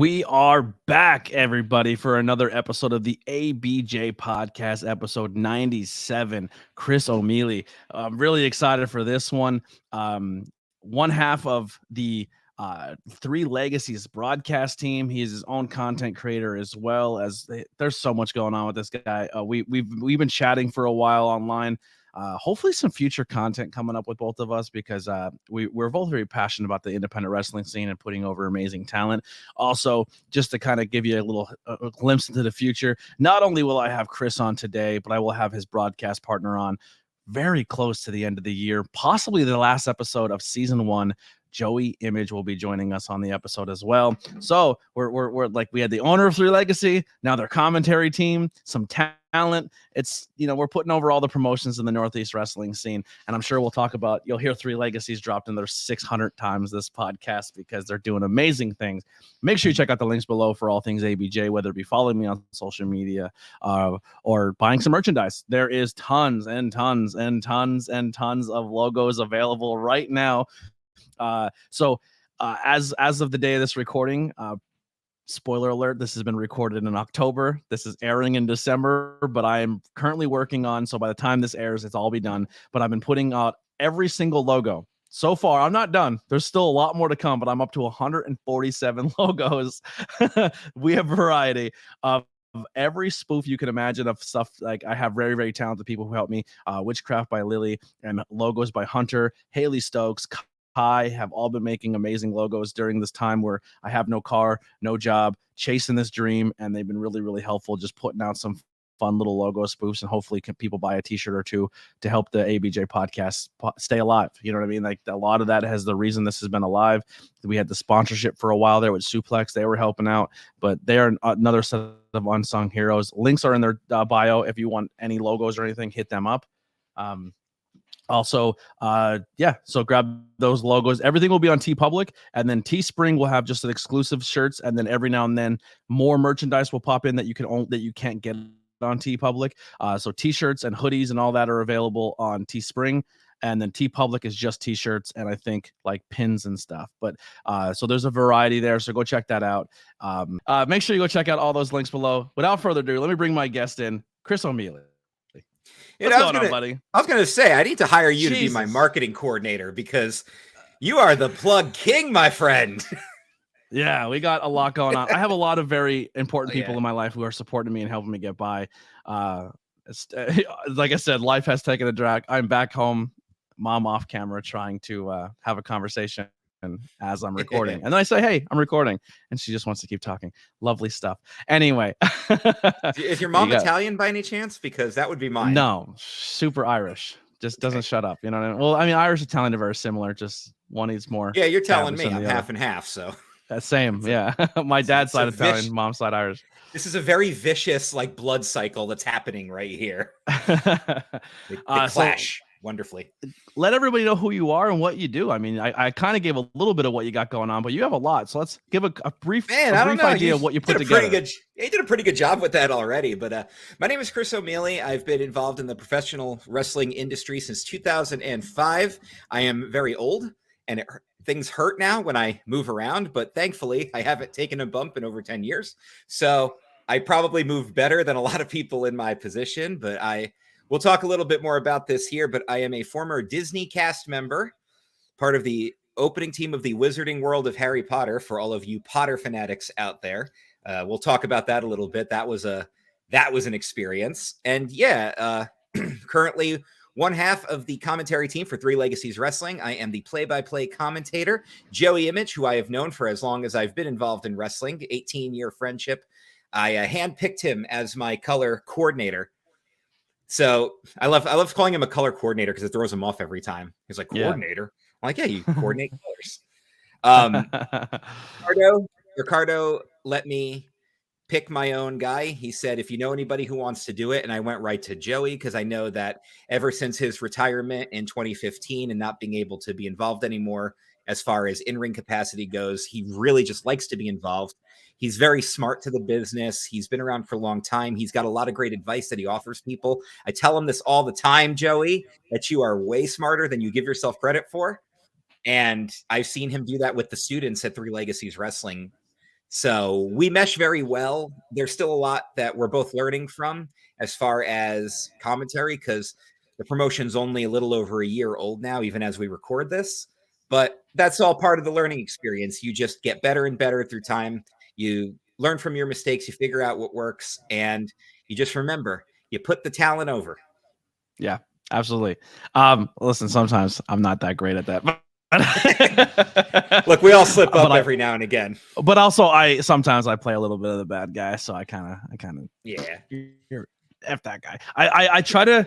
We are back, everybody, for another episode of the ABJ Podcast, episode 97. Chris O'Mealy. I'm really excited for this one. One half of the Three Legacies broadcast team. He is his own content creator as well. There's so much going on with this guy. We've been chatting for a while online. Hopefully some future content coming up with both of us because we're both very passionate about the independent wrestling scene and putting over amazing talent. Also, just to kind of give you a glimpse into the future, not only will I have Chris on today, but I will have his broadcast partner on very close to the end of the year, possibly the last episode of season 1. Joey Image will be joining us on the episode as well. So we're like, we had the owner of Three Legacy, now their commentary team, some talent. It's, we're putting over all the promotions in the Northeast wrestling scene. And I'm sure we'll talk about, you'll hear Three Legacies dropped in there 600 times this podcast because they're doing amazing things. Make sure you check out the links below for all things ABJ, whether it be following me on social media or buying some merchandise. There is tons and tons and tons and tons of logos available right now. As of the day of this recording, spoiler alert, this has been recorded in October. This is airing in December, but I am currently working on, so by the time this airs, it's all be done. But I've been putting out every single logo. So far, I'm not done. There's still a lot more to come, but I'm up to 147 logos. We have variety of every spoof you can imagine of stuff. Like I have very, very talented people who help me. Witchcraft by Lily and logos by Hunter, Haley Stokes, Kai have all been making amazing logos during this time where I have no car, no job, chasing this dream, and they've been really, really helpful just putting out some fun little logo spoofs, and hopefully people buy a t-shirt or two to help the ABJ podcast stay alive. You know what I mean? Like a lot of that has the reason this has been alive. We had the sponsorship for a while there with Suplex. They were helping out, but they're another set of unsung heroes. Links are in their bio. If you want any logos or anything, hit them up. So grab those logos. Everything will be on TeePublic, and then Teespring will have just an exclusive shirts, and then every now and then more merchandise will pop in that you can't get on TeePublic. So t-shirts and hoodies and all that are available on Teespring, and then TeePublic is just t-shirts and I think like pins and stuff. But so there's a variety there, so go check that out. Make sure you go check out all those links below. Without further ado, let me bring my guest in, Chris O'Mealy. What's going on, buddy? I was going to say, I need to hire you to be my marketing coordinator because you are the plug king, my friend. Yeah, we got a lot going on. I have a lot of very important people in my life who are supporting me and helping me get by. Like I said, life has taken a drag. I'm back home, mom off camera, trying to have a conversation as I'm recording. And then I say, hey, I'm recording. And she just wants to keep talking. Lovely stuff. Anyway. Is your mom Italian by any chance? Because that would be mine. No, super Irish. Just doesn't shut up. You know what I mean? Well, I mean, Irish and Italian are very similar. Just one needs more. Yeah, you're telling me I'm half and half. So same. Yeah. My dad's side Italian, mom's side Irish. This is a very vicious blood cycle that's happening right here. They clash. Wonderfully. Let everybody know who you are and what you do. I mean, I kind of gave a little bit of what you got going on, but you have a lot. So let's give a brief idea of what you put together. You did a pretty good job with that already. But my name is Chris O'Mealy. I've been involved in the professional wrestling industry since 2005. I am very old, and things hurt now when I move around, but thankfully I haven't taken a bump in over 10 years. So I probably move better than a lot of people in my position, but we'll talk a little bit more about this here, but I am a former Disney cast member, part of the opening team of the Wizarding World of Harry Potter for all of you Potter fanatics out there. We'll talk about that a little bit. That was an experience. And currently one half of the commentary team for Three Legacies Wrestling. I am the play-by-play commentator, Joey Image, who I have known for as long as I've been involved in wrestling, 18-year friendship. I handpicked him as my color coordinator. So I love calling him a color coordinator because it throws him off every time. He's like, coordinator? I'm like, yeah, you coordinate colors. Ricardo let me pick my own guy. He said, if you know anybody who wants to do it, and I went right to Joey because I know that ever since his retirement in 2015 and not being able to be involved anymore as far as in-ring capacity goes, he really just likes to be involved. He's very smart to the business. He's been around for a long time. He's got a lot of great advice that he offers people. I tell him this all the time, Joey, that you are way smarter than you give yourself credit for. And I've seen him do that with the students at Three Legacies Wrestling. So we mesh very well. There's still a lot that we're both learning from as far as commentary, because the promotion's only a little over a year old now, even as we record this. But that's all part of the learning experience. You just get better and better through time. You learn from your mistakes, you figure out what works, and you just remember, you put the talent over. Yeah, absolutely. Listen, sometimes I'm not that great at that. Look, we all slip up every now and again. But also, sometimes I play a little bit of the bad guy, so I kind of yeah. You're F that guy. I try to.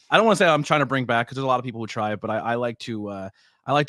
I don't want to say I'm trying to bring back, because there's a lot of people who try it, but I like to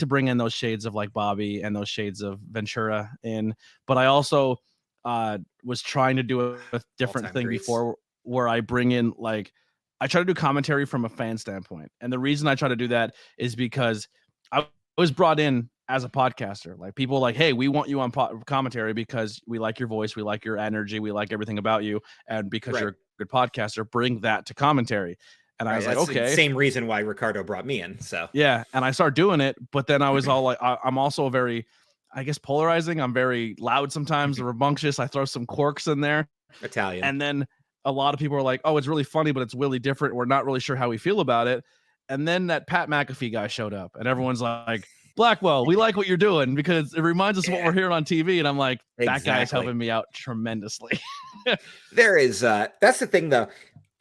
bring in those shades of like Bobby and those shades of Ventura in. But I also was trying to do a different thing before, where I bring in, like, I try to do commentary from a fan standpoint. And the reason I try to do that is because I was brought in as a podcaster. Like, people like, hey, we want you on commentary because we like your voice, we like your energy, we like everything about you, and because you're a good podcaster, bring that to commentary. And I was like, okay. Same reason why Ricardo brought me in. So yeah, and I started doing it, but then I was all like, I'm also very, I guess, polarizing. I'm very loud sometimes, rambunctious. I throw some quirks in there. Italian. And then a lot of people are like, oh, it's really funny, but it's really different. We're not really sure how we feel about it. And then that Pat McAfee guy showed up, and everyone's like, Blackwell, we like what you're doing because it reminds us of what we're hearing on TV. And I'm like, that guy is helping me out tremendously. There is, that's the thing though.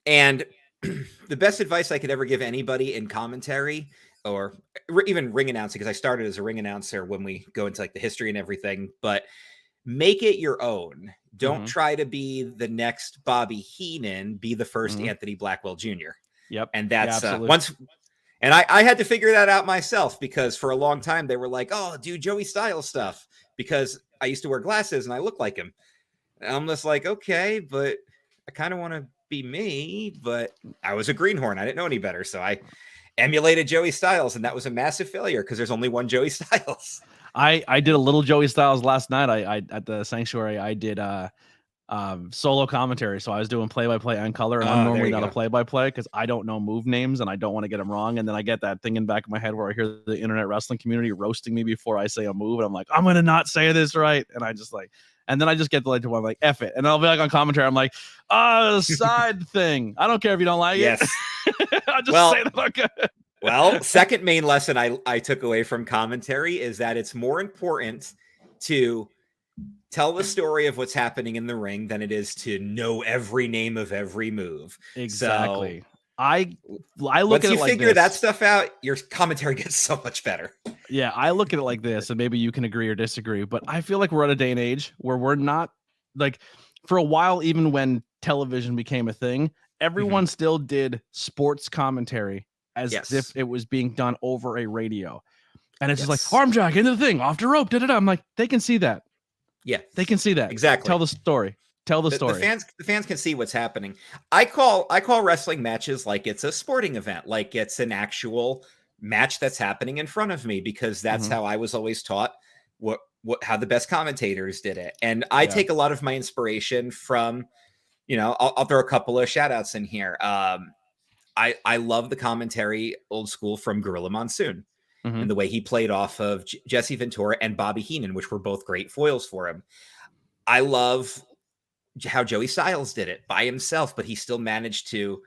And the best advice I could ever give anybody in commentary, or even ring announcing, because I started as a ring announcer when we go into like the history and everything, but make it your own. Don't try to be the next Bobby Heenan, be the first Anthony Blackwell Jr. Yep. And that's and I had to figure that out myself, because for a long time they were like, oh, do Joey Styles stuff, because I used to wear glasses and I look like him. And I'm just like, okay, but I kind of want to be me, but I was a greenhorn. I didn't know any better. So I emulated Joey Styles, and that was a massive failure because there's only one Joey Styles. I did a little Joey Styles last night. I at the Sanctuary, I did solo commentary. So I was doing play-by-play and color, and I'm normally not a play-by-play because I don't know move names and I don't want to get them wrong. And then I get that thing in the back of my head where I hear the internet wrestling community roasting me before I say a move, and I'm like, I'm gonna not say this right. And I just like, and then I just get to I'm like, F it. And I'll be like on commentary, I'm like, side thing. I don't care if you don't like it. I'll just say that. Okay. Well, second main lesson I took away from commentary is that it's more important to tell the story of what's happening in the ring than it is to know every name of every move. Exactly. So, I look once at it you like figure that stuff out, your commentary gets so much better. Yeah, I look at it like this, and maybe you can agree or disagree, but I feel like we're at a day and age where we're not, like, for a while, even when television became a thing, everyone still did sports commentary as if it was being done over a radio. And it's just like, arm drag into the thing, off the rope, da-da-da. I'm like, they can see that. Yeah. They can see that. Exactly. Tell the story. Tell the story. The fans can see what's happening. I call wrestling matches like it's a sporting event, like it's an actual match that's happening in front of me, because that's how I was always taught how the best commentators did it. And I take a lot of my inspiration from, I'll throw a couple of shout outs in here. I love the commentary old school from Gorilla Monsoon and the way he played off of Jesse Ventura and Bobby Heenan, which were both great foils for him. I love how Joey Styles did it by himself, but he still managed to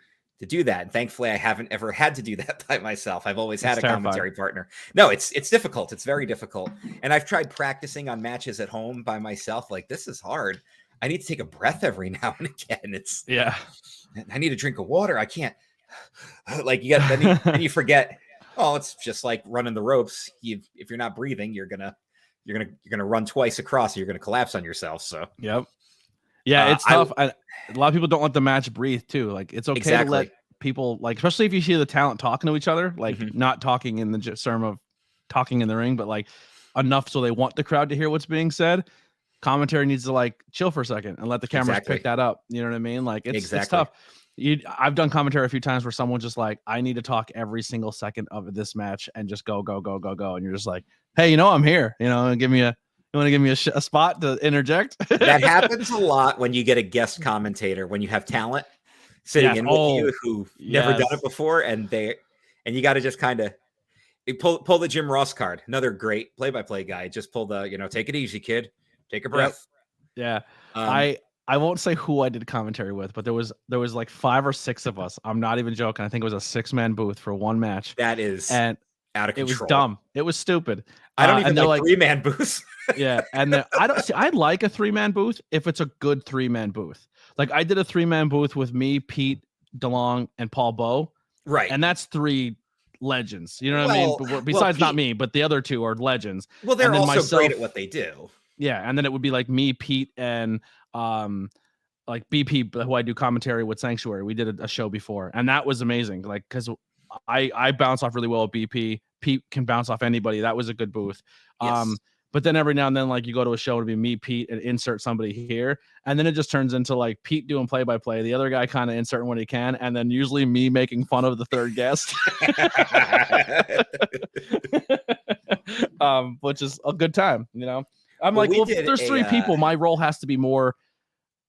do that. And thankfully, I haven't ever had to do that by myself. I've always had a commentary partner. No, it's difficult. It's very difficult. And I've tried practicing on matches at home by myself. Like, this is hard. I need to take a breath every now and again. I need a drink of water. I can't. Like, then you forget. Oh, it's just like running the ropes. If you're not breathing, you're gonna run twice across. You're gonna collapse on yourself. So yep. Yeah, it's tough. A lot of people don't let the match breathe too. Like, it's okay to let people, like, especially if you see the talent talking to each other, like not talking in the term of talking in the ring, but like enough so they want the crowd to hear what's being said. Commentary needs to like chill for a second and let the cameras pick that up. You know what I mean? Like, it's tough. I've done commentary a few times where someone's just like, I need to talk every single second of this match and just go. And you're just like, hey, I'm here, you want to give me a spot to interject? That happens a lot when you get a guest commentator, when you have talent sitting in with you who've never done it before, and you got to just kind of pull the Jim Ross card. Another great play-by-play guy. Just pull the, take it easy, kid. Take a breath. Yeah. Um, I won't say who I did commentary with, but there was like 5 or 6 of us. I'm not even joking. I think it was a 6-man booth for one match, that is and out of it was control. dumb. It was stupid. I don't even And they're like like, 3-man booths. yeah, and I don't see. I like a 3-man booth if it's a good 3-man booth. Like I did a 3-man booth with me, Pete DeLong, and Paul Bow, Right. and that's 3 legends. You know what I mean? Well, Besides not Pete, me, but the other 2 are legends. well, And they're then also great myself, at what they do. yeah, and then it would be like me, Pete, and um like BP, who I do commentary with Sanctuary. We did a show before, and that was amazing. Like because I bounce off really well with BP. Pete can bounce off anybody. That was a good booth. Yes. But then every now and then, like you go to a show to be me, Pete, and insert somebody here, and then it just turns into like Pete doing play by play, the other guy kind of inserting when he can, and then usually me making fun of the third guest, which is a good time. You know, I'm Well, like, we well, did if there's a 3 people, my role has to be more.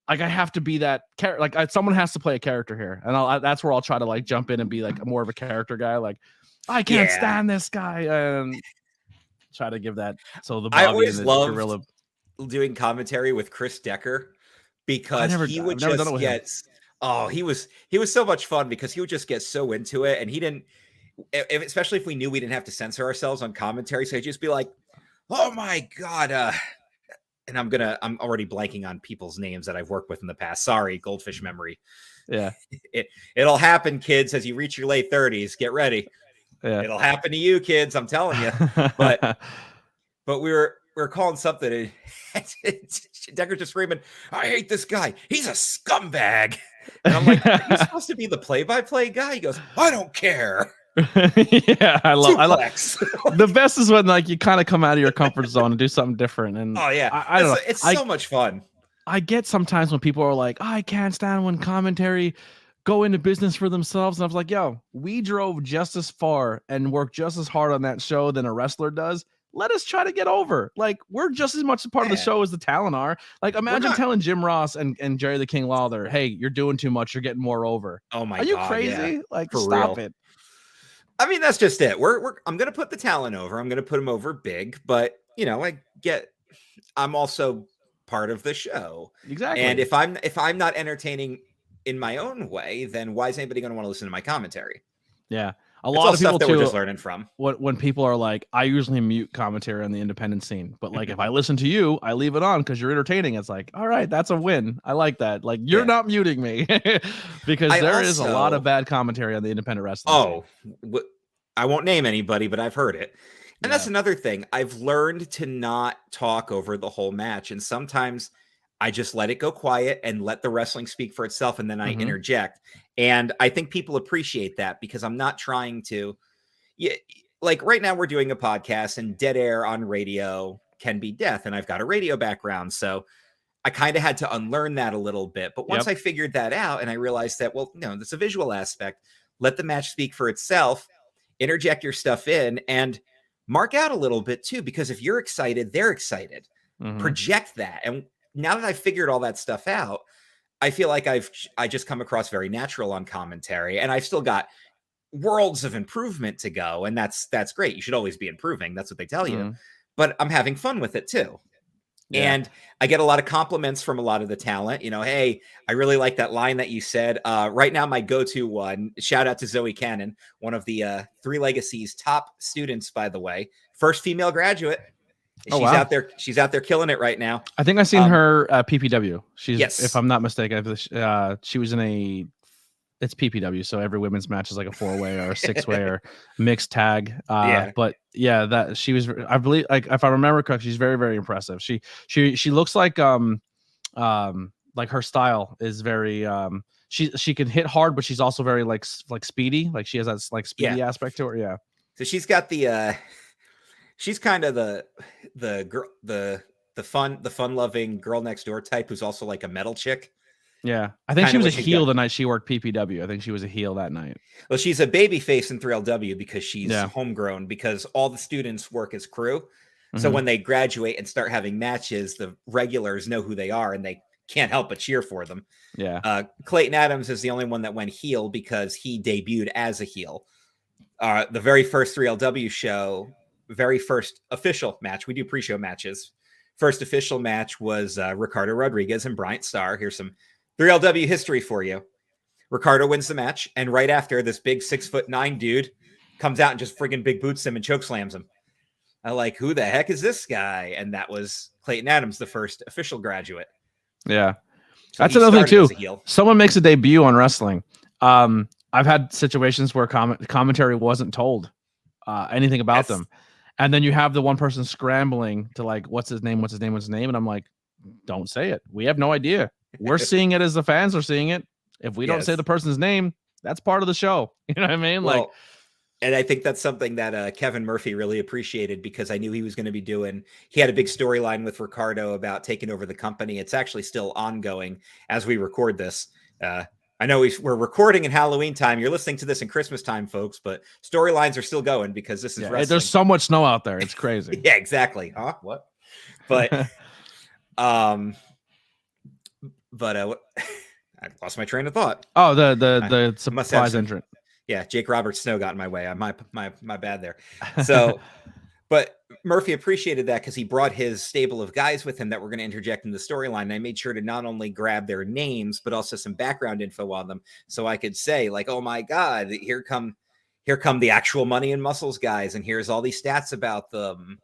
Like I have to be that character. Like someone has to play a character here, and that's where I'll try to like jump in and be like more of a character guy. Like I can't yeah. stand this guy, and try to give that. So the I Bobby and always the loved gorilla. doing commentary with Chris Decker because I've he would never done it just with him. get he was so much fun because he would just get so into it, and he didn't especially if we knew we didn't have to censor ourselves on commentary, so he'd just be like, oh my god, and I'm already blanking on people's names that I've worked with in the past. Sorry, goldfish memory. Yeah, it'll happen, kids, as you reach your late 30s. Get ready. yeah. It'll happen to you, kids. I'm telling you. But we were calling something, and Decker's just screaming, "I hate this guy. He's a scumbag." And I'm like, "Are you supposed to be the play-by-play guy?" He goes, "I don't care." Yeah, I love. The best is when like you kind of come out of your comfort zone and do something different. And oh yeah, I don't know. It's so much fun. I get sometimes when people are like, I can't stand when commentary go into business for themselves. And I was like, yo, we drove just as far and worked just as hard on that show than a wrestler does. Let us try to get over. Like, we're just as much a part of the show as the talent are. Like, imagine telling Jim Ross and Jerry the King Lawler, hey, you're doing too much. You're getting more over. Oh my God. Are you God, crazy? yeah. Like, For stop real. it. I mean, that's just it. I'm going to put the talent over. I'm going to put him over big, but you know, I'm also part of the show. Exactly. And if I'm not entertaining in my own way, then why is anybody going to want to listen to my commentary? Yeah. A lot of people that too, we're just learning from. When people are like, I usually mute commentary on the independent scene, but like if I listen to you, I leave it on because you're entertaining. It's like, all right, that's a win. I like that. Like you're not muting me because there is a lot of bad commentary on the independent wrestling scene. I won't name anybody, but I've heard it. And that's another thing. I've learned to not talk over the whole match. And sometimes I just let it go quiet and let the wrestling speak for itself. And then I interject. And I think people appreciate that because I'm not trying to, like right now we're doing a podcast and dead air on radio can be death. And I've got a radio background. So I kind of had to unlearn that a little bit. But once I figured that out and I realized that, well, no, there's a visual aspect. Let the match speak for itself. Interject your stuff in and mark out a little bit too, because if you're excited, they're excited. Project that. And now that I've figured all that stuff out, I feel like I just come across very natural on commentary, and I've still got worlds of improvement to go. And that's great. You should always be improving. That's what they tell you, but I'm having fun with it too. Yeah. And I get a lot of compliments from a lot of the talent. You know, hey, I really like that line that you said. Right now, my go-to one, shout out to Zoe Cannon, one of the Three Legacies top students, by the way. First female graduate. She's out there killing it right now. I think I've seen her PPW. She's, yes. If I'm not mistaken, she was in it's PPW, so every women's match is like a 4-way or a 6-way or mixed tag. But yeah, that she was, I believe, like if I remember correctly, she's very, very impressive. She looks like her style is very she can hit hard, but she's also very like speedy. Like she has that like speedy aspect to her. Yeah. So she's got the she's kind of the girl, the fun loving girl next door type who's also like a metal chick. Yeah, I think she was a heel the night she worked PPW. I think she was a heel that night. Well, she's a baby face in 3LW because she's homegrown, because all the students work as crew. So when they graduate and start having matches, the regulars know who they are and they can't help but cheer for them. Yeah. Clayton Adams is the only one that went heel because he debuted as a heel. The very first 3LW show, very first official match, we do pre-show matches first official match was Ricardo Rodriguez and Bryant Starr. Here's some 3LW history for you. Ricardo wins the match, and right after, this big 6'9" dude comes out and just friggin' big boots him and choke slams him. I like, who the heck is this guy? And that was Clayton Adams, the first official graduate. Yeah. So that's another thing too. Heel. Someone makes a debut on wrestling. I've had situations where commentary wasn't told anything about them. And then you have the one person scrambling to like, what's his name? And I'm like, don't say it. We have no idea. We're seeing it as the fans are seeing it. If we don't say the person's name, that's part of the show. You know what I mean? Well, and I think that's something that Kevin Murphy really appreciated, because I knew he was going to be he had a big storyline with Ricardo about taking over the company. It's actually still ongoing as we record this. I know we're recording in Halloween time. You're listening to this in Christmas time, folks, but storylines are still going because this is wrestling. There's so much snow out there. It's crazy. Yeah, exactly. Huh? What? But, I lost my train of thought. Oh, the surprise entrant. Yeah, Jake Roberts Snow got in my way. My bad there. So, but Murphy appreciated that because he brought his stable of guys with him that were going to interject in the storyline. And I made sure to not only grab their names, but also some background info on them, so I could say like, "Oh my God, here come the actual Money and Muscles guys, and here's all these stats about them."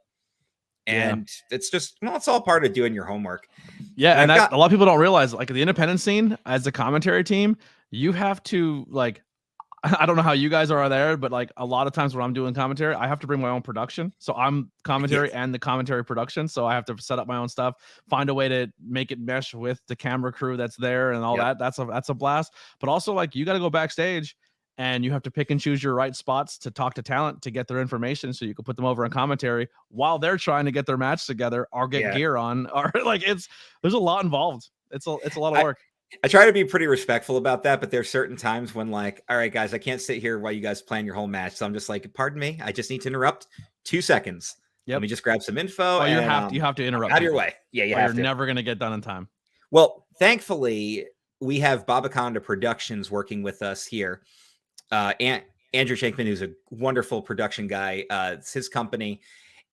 And it's just, it's all part of doing your homework. Yeah, and a lot of people don't realize, like, the independent scene as a commentary team, you have to, like, I don't know how you guys are there, but like a lot of times when I'm doing commentary, I have to bring my own production. So I'm commentary and the commentary production. So I have to set up my own stuff, find a way to make it mesh with the camera crew that's there and all that. That's a blast. But also, like, you got to go backstage and you have to pick and choose your right spots to talk to talent to get their information so you can put them over in commentary while they're trying to get their match together or get gear on, or like there's a lot involved. It's a lot of work. I try to be pretty respectful about that, but there's certain times when, like, all right, guys, I can't sit here while you guys plan your whole match. So I'm just like, pardon me, I just need to interrupt 2 seconds. Let me just grab some info. Oh, you have to interrupt. Out of your way. Yeah, you're never going to get done in time. Well, thankfully, we have Babaconda Productions working with us here. Andrew Shankman, who's a wonderful production guy, it's his company,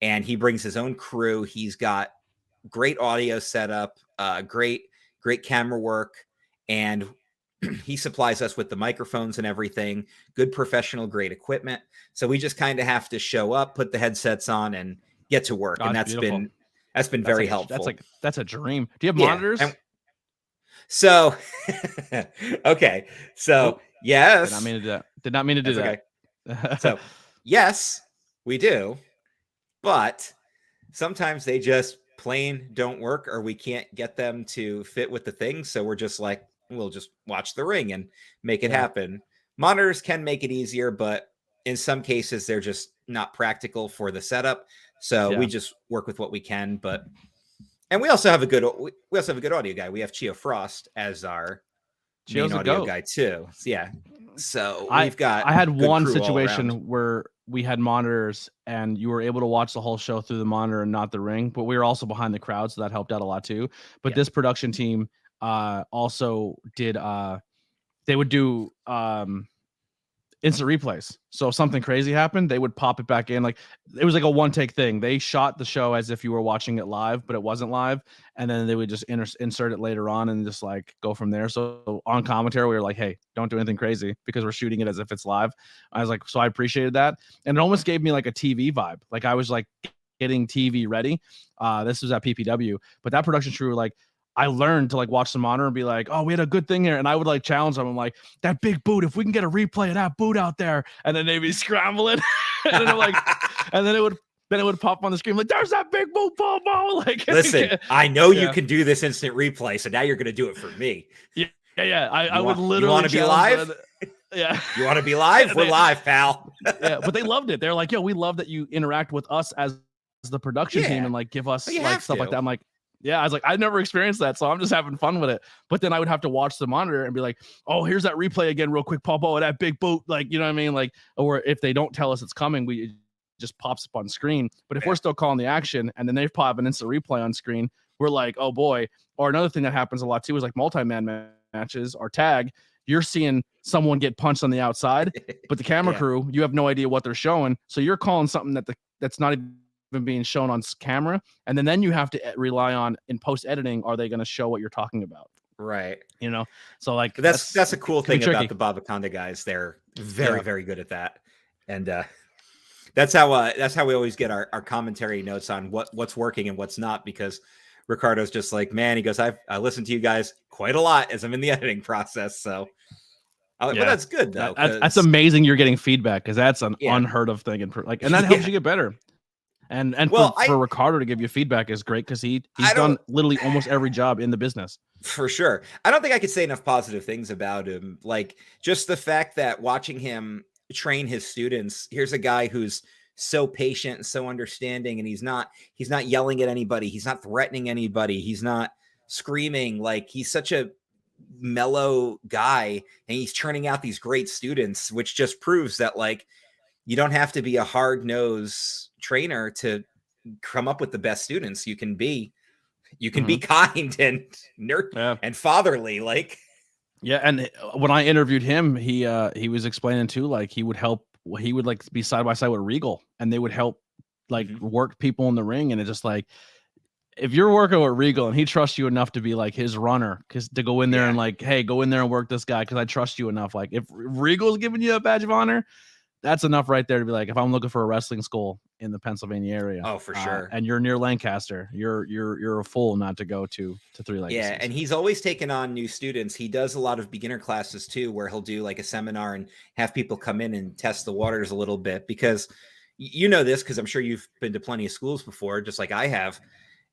and he brings his own crew. He's got great audio setup, great camera work. And he supplies us with the microphones and everything, good professional grade equipment. So we just kind of have to show up, put the headsets on, and get to work. And that's been very helpful. That's a dream. Do you have monitors? So, okay. So, yes. Did not mean to do that. Okay. So, yes, we do. But sometimes they just plain don't work, or we can't get them to fit with the thing. So we're just like, we'll just watch the ring and make it happen. Monitors can make it easier, but in some cases they're just not practical for the setup. So we just work with what we can. And we also have a good audio guy. We have Chio Frost as our main audio guy too. Yeah. So I had one situation where we had monitors and you were able to watch the whole show through the monitor and not the ring, but we were also behind the crowd, so that helped out a lot too. But this production team also did they would do instant replays. So if something crazy happened, they would pop it back in. Like, it was like a one take thing. They shot the show as if you were watching it live, but it wasn't live. And then they would just insert it later on and just like go from there. So on commentary, we were like, hey, don't do anything crazy because we're shooting it as if it's live. I was like, so I appreciated that. And it almost gave me like a TV vibe. Like, I was like getting TV ready. This was at PPW, but that production crew, like, I learned to like watch the monitor and be like, oh, we had a good thing here. And I would like challenge them. I'm like, that big boot, if we can get a replay of that boot out there. And then they'd be scrambling. And then I'm like, and then it would pop on the screen. Like, there's that big boot, Bobo. Like, listen, I know you can do this instant replay. So now you're going to do it for me. Yeah. I would literally. You want to be live? Yeah. You want to be live? We're live, pal. Yeah. But they loved it. They're like, yo, we love that you interact with us as the production team and like give us like stuff like that. I'm like, yeah, I was like, I've never experienced that, so I'm just having fun with it. But then I would have to watch the monitor and be like, oh, here's that replay again real quick, Popo, that big boot. Like, you know what I mean? Like, or if they don't tell us it's coming, it just pops up on screen. But if we're still calling the action and then they pop an instant replay on screen, we're like, oh boy. Or another thing that happens a lot too is like multi-man matches or tag. You're seeing someone get punched on the outside, but the camera crew, you have no idea what they're showing. So you're calling something that's not even even being shown on camera, and then you have to rely on in post editing. Are they going to show what you're talking about? Right. You know, so like That's a cool thing about tricky. the Babaconda guys. They're very, very good at that. And that's how we always get our commentary notes on what's working and what's not, because Ricardo's just like, man, he goes, I listen to you guys quite a lot as I'm in the editing process. So but that's good though. That's amazing. You're getting feedback, because that's an unheard of thing, and that helps you get better. And for Ricardo to give you feedback is great, because he's done literally almost every job in the business. For sure. I don't think I could say enough positive things about him. Like, just the fact that watching him train his students, here's a guy who's so patient and so understanding, and he's not yelling at anybody. He's not threatening anybody. He's not screaming. Like, he's such a mellow guy, and he's churning out these great students, which just proves that, like, you don't have to be a hard-nosed trainer to come up with the best students. You can be kind and and fatherly, like. Yeah, and when I interviewed him, he was explaining too, like he would like be side by side with Regal, and they would help like work people in the ring. And it's just like, if you're working with Regal and he trusts you enough to be like his runner, because to go in there and like, hey, go in there and work this guy because I trust you enough. Like, if Regal's giving you a badge of honor, that's enough right there to be like, if I'm looking for a wrestling school in the Pennsylvania area, oh, for sure, and you're near Lancaster, you're a fool not to go to Three Legacies. Yeah, and he's always taken on new students. He does a lot of beginner classes too, where he'll do like a seminar and have people come in and test the waters a little bit, because you know this, because I'm sure you've been to plenty of schools before, just like I have.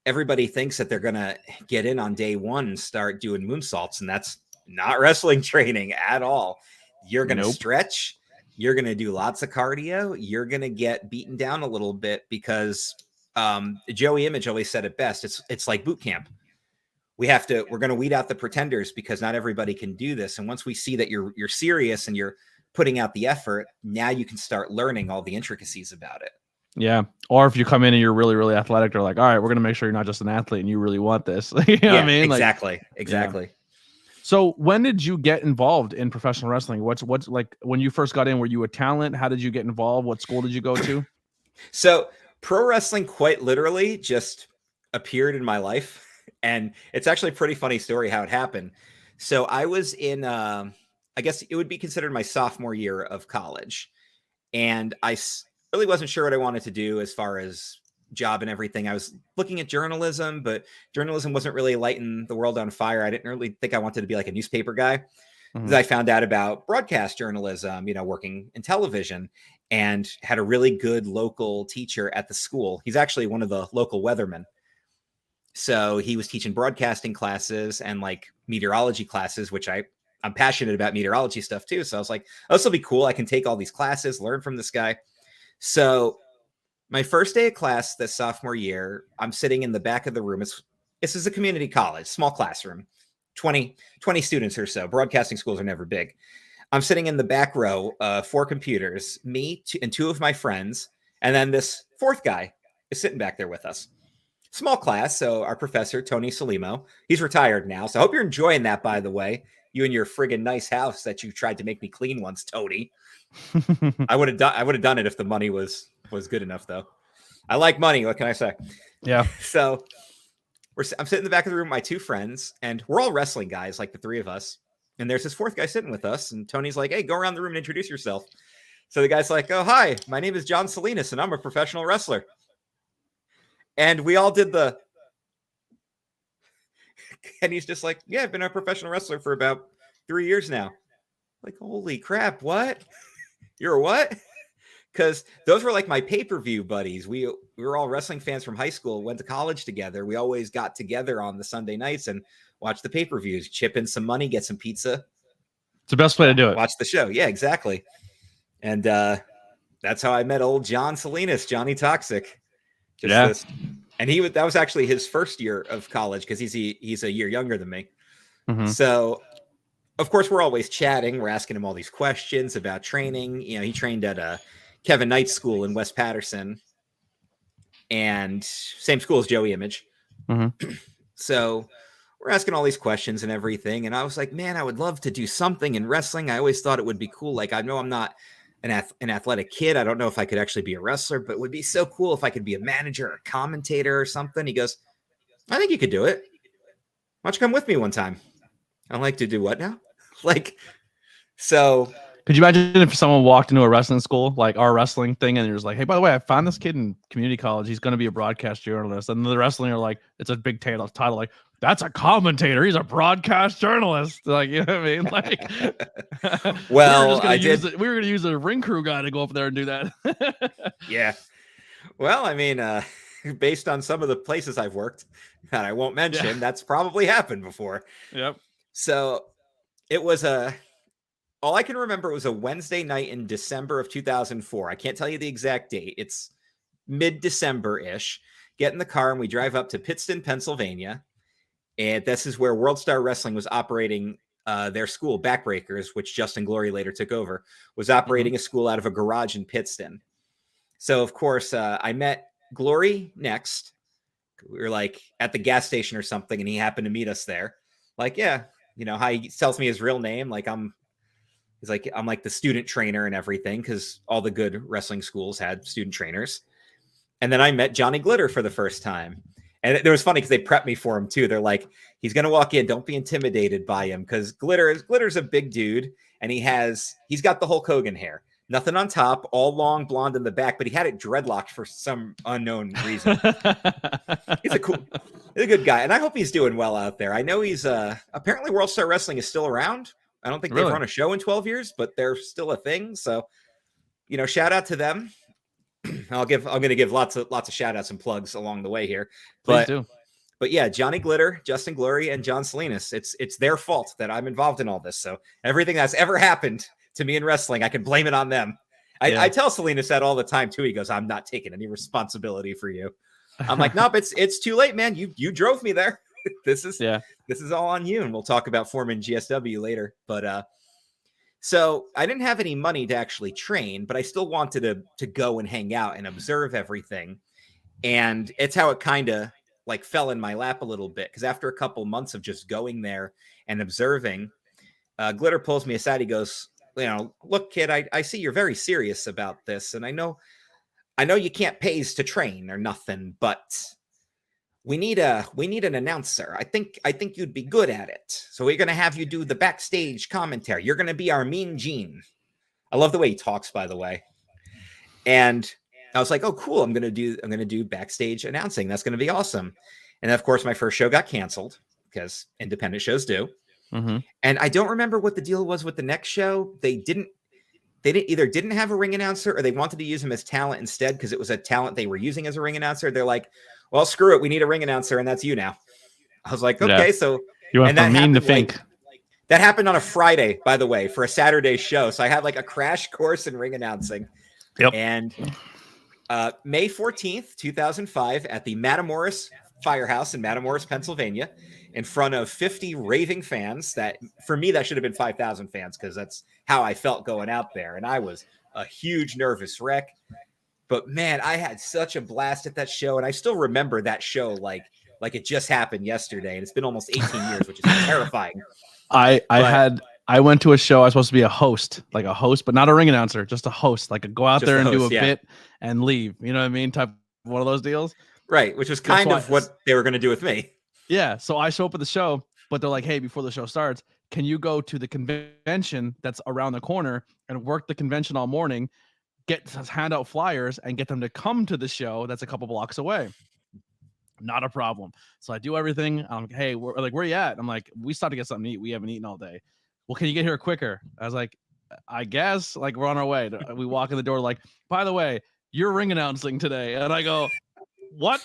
Everybody thinks that they're gonna get in on day one and start doing moonsaults, and that's not wrestling training at all. You're gonna stretch. You're going to do lots of cardio. You're going to get beaten down a little bit, because Joey Image always said it best. It's like boot camp. We're going to weed out the pretenders, because not everybody can do this. And once we see that you're serious and you're putting out the effort, now you can start learning all the intricacies about it. Yeah. Or if you come in and you're really, really athletic, they're like, all right, we're going to make sure you're not just an athlete and you really want this. You know what I mean? Exactly. Exactly. Yeah. So when did you get involved in professional wrestling? What's like when you first got in? Were you a talent? How did you get involved? What school did you go to? So pro wrestling quite literally just appeared in my life. And it's actually a pretty funny story how it happened. So I was in, I guess it would be considered my sophomore year of college. And I really wasn't sure what I wanted to do as far as job and everything. I was looking at journalism, but journalism wasn't really lighting the world on fire. I didn't really think I wanted to be like a newspaper guy. I found out about broadcast journalism, working in television, and had a really good local teacher at the school. He's actually one of the local weathermen. So he was teaching broadcasting classes and like meteorology classes, which I'm passionate about meteorology stuff too. So I was like, oh, this will be cool. I can take all these classes, learn from this guy. So my first day of class this sophomore year, I'm sitting in the back of the room. This is a community college, small classroom, 20 students or so. Broadcasting schools are never big. I'm sitting in the back row, 4 computers, me and 2 of my friends, and then this 4th guy is sitting back there with us. Small class, so our professor, Tony Salimo, he's retired now, so I hope you're enjoying that, by the way. You and your friggin' nice house that you tried to make me clean once, Tony. I would have done it if the money was good enough, though. I like money. What can I say? Yeah. So I'm sitting in the back of the room with my 2 friends, and we're all wrestling guys, like the 3 of us. And there's this 4th guy sitting with us, and Tony's like, hey, go around the room and introduce yourself. So the guy's like, oh, hi, my name is John Salinas, and I'm a professional wrestler. And we all did and he's just like, yeah, I've been a professional wrestler for about 3 years now. Like, holy crap, what? You're a what? Because those were like my pay-per-view buddies. We were all wrestling fans from high school, went to college together. We always got together on the Sunday nights and watched the pay-per-views, chip in some money, get some pizza. It's the best way to do it. Watch the show. Yeah, exactly. And that's how I met old John Salinas, Johnny Toxic. And that was actually his first year of college, because he's a year younger than me. So of course we're always chatting. We're asking him all these questions about training. He trained at Kevin Knight's school in West Patterson, and same school as Joey Image. So we're asking all these questions and everything. And I was like, man, I would love to do something in wrestling. I always thought it would be cool. Like, I know I'm not an athletic kid. I don't know if I could actually be a wrestler, but it would be so cool if I could be a manager or a commentator or something. He goes, I think you could do it. Why don't you come with me one time? I'm like, to do what now? Like, so. Could you imagine if someone walked into a wrestling school, like our wrestling thing, and you're just like, hey, by the way, I found this kid in community college. He's going to be a broadcast journalist. And the wrestling are like, it's a big title, like, that's a commentator. He's a broadcast journalist. Like, you know what I mean? Like, well, we were going to use a ring crew guy to go up there and do that. Yeah. Well, I mean, based on some of the places I've worked that I won't mention, that's probably happened before. Yep. So it was all I can remember was a Wednesday night in December of 2004. I can't tell you the exact date. It's mid-December-ish. Get in the car and we drive up to Pittston, Pennsylvania. And this is where World Star Wrestling was operating their school, Backbreakers, which Justin Glory later took over, was operating a school out of a garage in Pittston. So, of course, I met Glory next. We were like at the gas station or something, and he happened to meet us there. Like, yeah, you know, how he tells me his real name. Like, I'm like the student trainer and everything, because all the good wrestling schools had student trainers. And then I met Johnny Glitter for the first time. And it was funny because they prepped me for him too. They're like, he's going to walk in. Don't be intimidated by him, because Glitter's a big dude, and he's got the Hulk Hogan hair. Nothing on top, all long blonde in the back, but he had it dreadlocked for some unknown reason. He's a good guy, and I hope he's doing well out there. I know he's apparently World Star Wrestling is still around. I don't think they've run a show in 12 years, but they're still a thing. So, you know, shout out to them. I'm going to give lots of shout outs and plugs along the way here. Please do. But yeah, Johnny Glitter, Justin Glory, and John Salinas. It's their fault that I'm involved in all this. So everything that's ever happened to me in wrestling, I can blame it on them. I tell Salinas that all the time too. He goes, I'm not taking any responsibility for you. I'm like, nope, it's too late, man. You drove me there. This is all on you. And we'll talk about Foreman GSW later. But so I didn't have any money to actually train, but I still wanted to go and hang out and observe everything. And it's how it kind of like fell in my lap a little bit, because after a couple months of just going there and observing, Glitter pulls me aside. He goes, you know, look, kid, I see you're very serious about this, and I know you can't pay to train or nothing, but we need an announcer. I think you'd be good at it. So we're gonna have you do the backstage commentary. You're gonna be our Mean Gene. I love the way he talks, by the way. And I was like, oh, cool. I'm gonna do backstage announcing. That's gonna be awesome. And of course, my first show got canceled, because independent shows do. Mm-hmm. And I don't remember what the deal was with the next show. They didn't have a ring announcer, or they wanted to use him as talent instead, because it was a talent they were using as a ring announcer. They're like, well, screw it. We need a ring announcer, and that's you now. I was like, okay. So you went from mean to Fink. That happened on a Friday, by the way, for a Saturday show. So I had like a crash course in ring announcing. Yep. And May 14th, 2005, at the Matamoros Firehouse in Matamoros, Pennsylvania, in front of 50 raving fans. That, for me, that should have been 5,000 fans, because that's how I felt going out there. And I was a huge nervous wreck. But man, I had such a blast at that show. And I still remember that show like it just happened yesterday. And it's been almost 18 years, which is terrifying. I went to a show. I was supposed to be a host, but not a ring announcer, just a host, like go out there and do a bit and leave. You know what I mean? Type one of those deals. Right. Which was kind of what they were going to do with me. Yeah. So I show up at the show, but they're like, hey, before the show starts, can you go to the convention that's around the corner and work the convention all morning, hand out flyers and get them to come to the show that's a couple blocks away? Not a problem. So I do everything. I'm like, hey, where are you at? I'm like, we stopped to get something to eat. We haven't eaten all day. Well, can you get here quicker? I was like, I guess, like, we're on our way. We walk in the door, like, by the way, you're ring announcing today. And I go, what?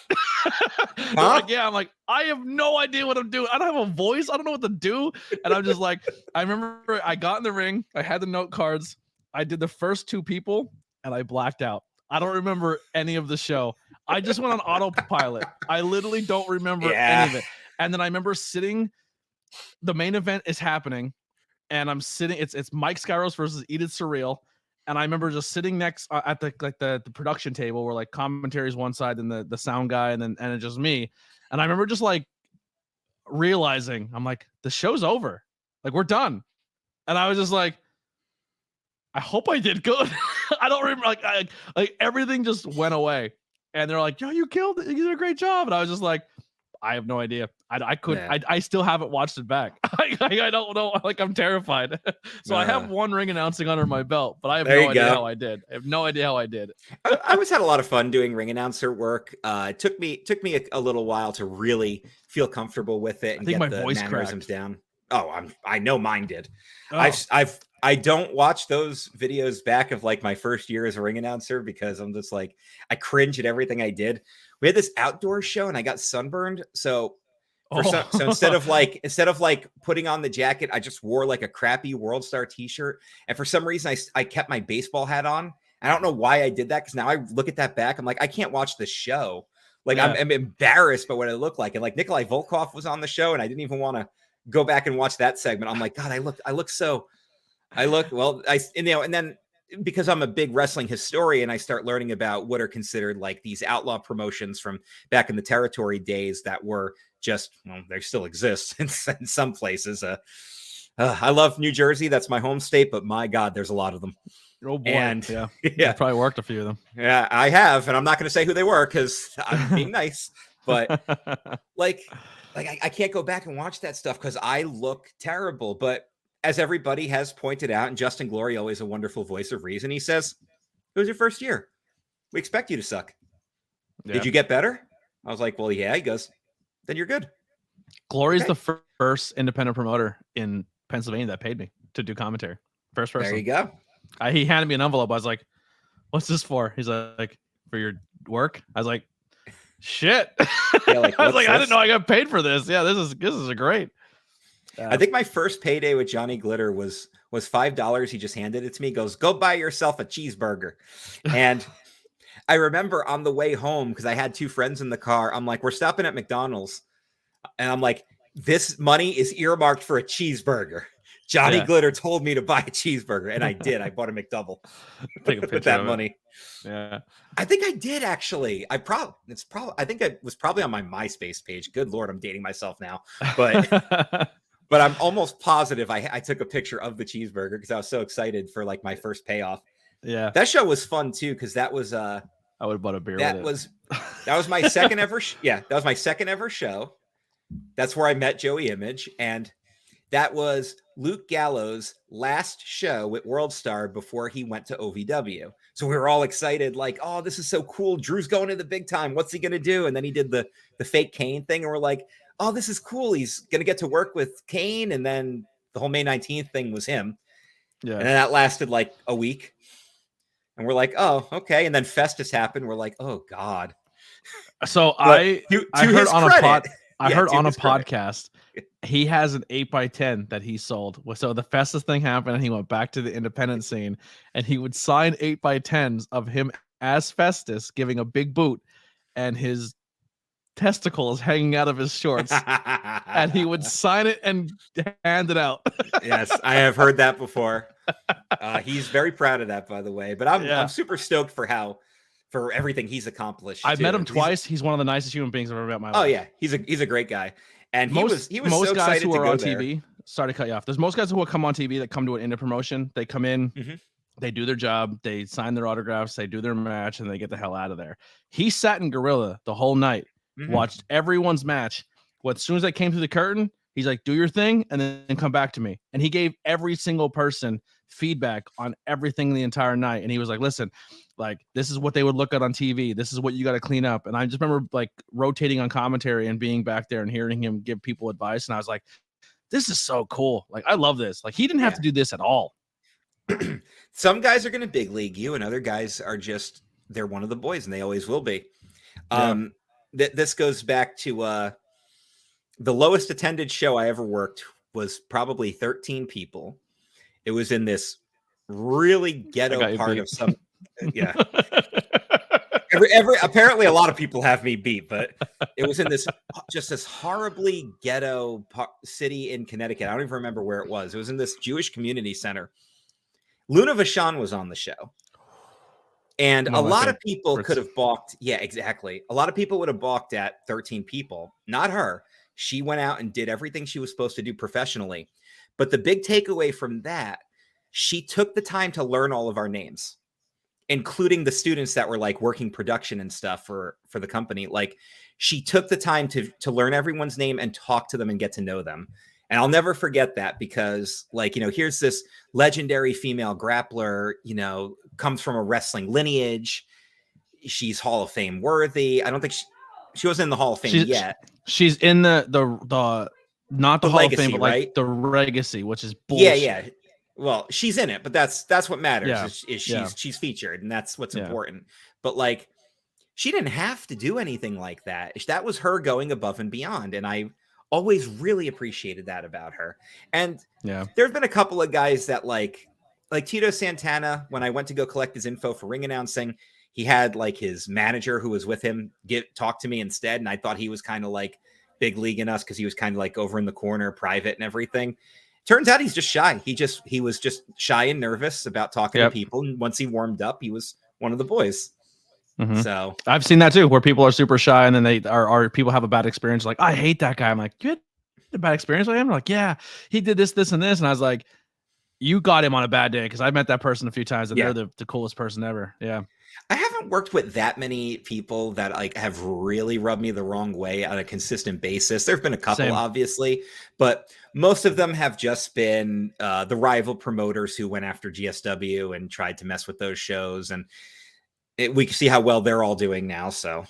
Like, yeah. I'm like, I have no idea what I'm doing. I don't have a voice. I don't know what to do. And I'm just like, I remember I got in the ring. I had the note cards. I did the first two people and I blacked out. I don't remember any of the show. I just went on autopilot. I literally don't remember any of it. And then I remember the main event is happening, and I'm sitting. It's Mike Skyros versus Edith Surreal, and I remember just sitting next at the production table where like commentary's one side and the sound guy, and it's just me. And I remember just like realizing, I'm like, the show's over, like we're done. And I was just like, I hope I did good. I don't remember. Like everything just went away, and they're like, "Yo, you killed it. You did a great job." And I was just like, I have no idea. I couldn't. Yeah. I still haven't watched it back. I don't know. Like I'm terrified. So I have one ring announcing under my belt, but I have There no you idea go. how I did. I have no idea how I did. I always had a lot of fun doing ring announcer work. It took me a little while to really feel comfortable with it I and think get my the voice mannerisms cracked. down. Oh, I know mine did. Oh, I don't watch those videos back of like my first year as a ring announcer because I'm just like I cringe at everything I did. We had this outdoor show and I got sunburned, so so instead of like putting on the jacket, I just wore like a crappy World Star t-shirt. And for some reason I kept my baseball hat on. I don't know why I did that because now I look at that back. I'm like, I can't watch this show. Like Yeah. I'm embarrassed by what it looked like. And like Nikolai Volkov was on the show, and I didn't even want to go back and watch that segment. I'm like, God, and then because I'm a big wrestling historian, I start learning about what are considered like these outlaw promotions from back in the territory days that were just, well, they still exist in some places. I love New Jersey. That's my home state, but my God, there's a lot of them. Oh boy. And yeah. yeah, I probably worked a few of them. Yeah, I have. And I'm not going to say who they were because I'm being nice, but like I can't go back and watch that stuff because I look terrible. But as everybody has pointed out, and Justin Glory, always a wonderful voice of reason, he says, it was your first year. We expect you to suck. Yeah. Did you get better? I was like, well, yeah. He goes, then you're good. Glory's Okay. the first independent promoter in Pennsylvania that paid me to do commentary. First person. There you go. He handed me an envelope. I was like, what's this for? He's like, for your work? I was like, shit. Yeah, like, I was like, what's I this? didn't know I got paid for this. Yeah, this is a great. I think my first payday with Johnny Glitter was $5. He just handed it to me. He goes, go buy yourself a cheeseburger. And I remember on the way home, because I had two friends in the car, I'm like, we're stopping at McDonald's. And I'm like, this money is earmarked for a cheeseburger. Johnny Glitter told me to buy a cheeseburger, and I did. I bought a McDouble with that money. Yeah, I think I did actually. I think it was probably on my MySpace page. Good Lord, I'm dating myself now, but I'm almost positive I took a picture of the cheeseburger because I was so excited for like my first payoff. Yeah, that show was fun too because that was I would have bought a beer. That was my second ever. That was my second ever show. That's where I met Joey Image, and that was Luke Gallows' last show with World Star before he went to OVW. So we were all excited, like, oh, this is so cool. Drew's going to the big time. What's he going to do? And then he did the fake Kane thing, and we're like, oh, this is cool. He's going to get to work with Kane. And then the whole May 19th thing was him. Yeah. And then that lasted like a week. And we're like, oh, okay. And then Festus happened. We're like, oh, God. So I heard on a credit. podcast, he has an 8x10 that he sold. So the Festus thing happened, and he went back to the independent scene, and he would sign 8x10s of him as Festus, giving a big boot, and his testicles hanging out of his shorts, and he would sign it and hand it out. Yes, I have heard that before. He's very proud of that, by the way. But I'm super stoked for everything he's accomplished. I've met him twice. He's one of the nicest human beings I've ever met in my life. Oh yeah, he's a great guy. And he was most so guys who are on there. TV. Sorry to cut you off. There's most guys who will come on TV that come to an indie promotion. They come in, they do their job, they sign their autographs, they do their match, and they get the hell out of there. He sat in Gorilla the whole night, watched everyone's match. As soon as they came through the curtain, he's like, do your thing and then come back to me. And he gave every single person feedback on everything the entire night. And he was like, listen, like, this is what they would look at on TV. This is what you got to clean up. And I just remember like rotating on commentary and being back there and hearing him give people advice. And I was like, this is so cool. Like, I love this. Like, he didn't have to do this at all. Some guys are going to big league you, and other guys are just, they're one of the boys, and they always will be. This goes back to the lowest attended show I ever worked was probably 13 people. It was in this really ghetto part of some, yeah. Apparently a lot of people have me beat, but it was in this horribly ghetto city in Connecticut. I don't even remember where it was. It was in this Jewish community center. Luna Vachon was on the show. And a lot of people could have balked. Yeah, exactly. A lot of people would have balked at 13 people. Not her. She went out and did everything she was supposed to do professionally. But the big takeaway from that, she took the time to learn all of our names, including the students that were like working production and stuff for the company. Like, she took the time to learn everyone's name and talk to them and get to know them. And I'll never forget that, because, like, you know, here's this legendary female grappler, you know, comes from a wrestling lineage. She's Hall of Fame worthy. I don't think she wasn't in the Hall of Fame yet. She's in the not the Hall legacy, of Fame, but like right? the legacy, which is bullshit. Yeah. Well, she's in it, but that's what matters. Yeah. She's featured, and that's what's important. But like, she didn't have to do anything like that. That was her going above and beyond, and I always really appreciated that about her. And there's been a couple of guys that like Tito Santana. When I went to go collect his info for ring announcing, he had like his manager who was with him talk to me instead, and I thought he was kind of like big league in us because he was kind of like over in the corner, private and everything. Turns out he's just shy. He was just shy and nervous about talking to people. And once he warmed up, he was one of the boys. Mm-hmm. So I've seen that too, where people are super shy and then they are people have a bad experience. Like, I hate that guy. I'm like, you had a bad experience with him? They're like, yeah, he did this, and this. And I was like, you got him on a bad day, because I met that person a few times and they're the coolest person ever. Yeah. I haven't worked with that many people that like have really rubbed me the wrong way on a consistent basis. There've been a couple, obviously, but most of them have just been the rival promoters who went after GSW and tried to mess with those shows. And we can see how well they're all doing now. So,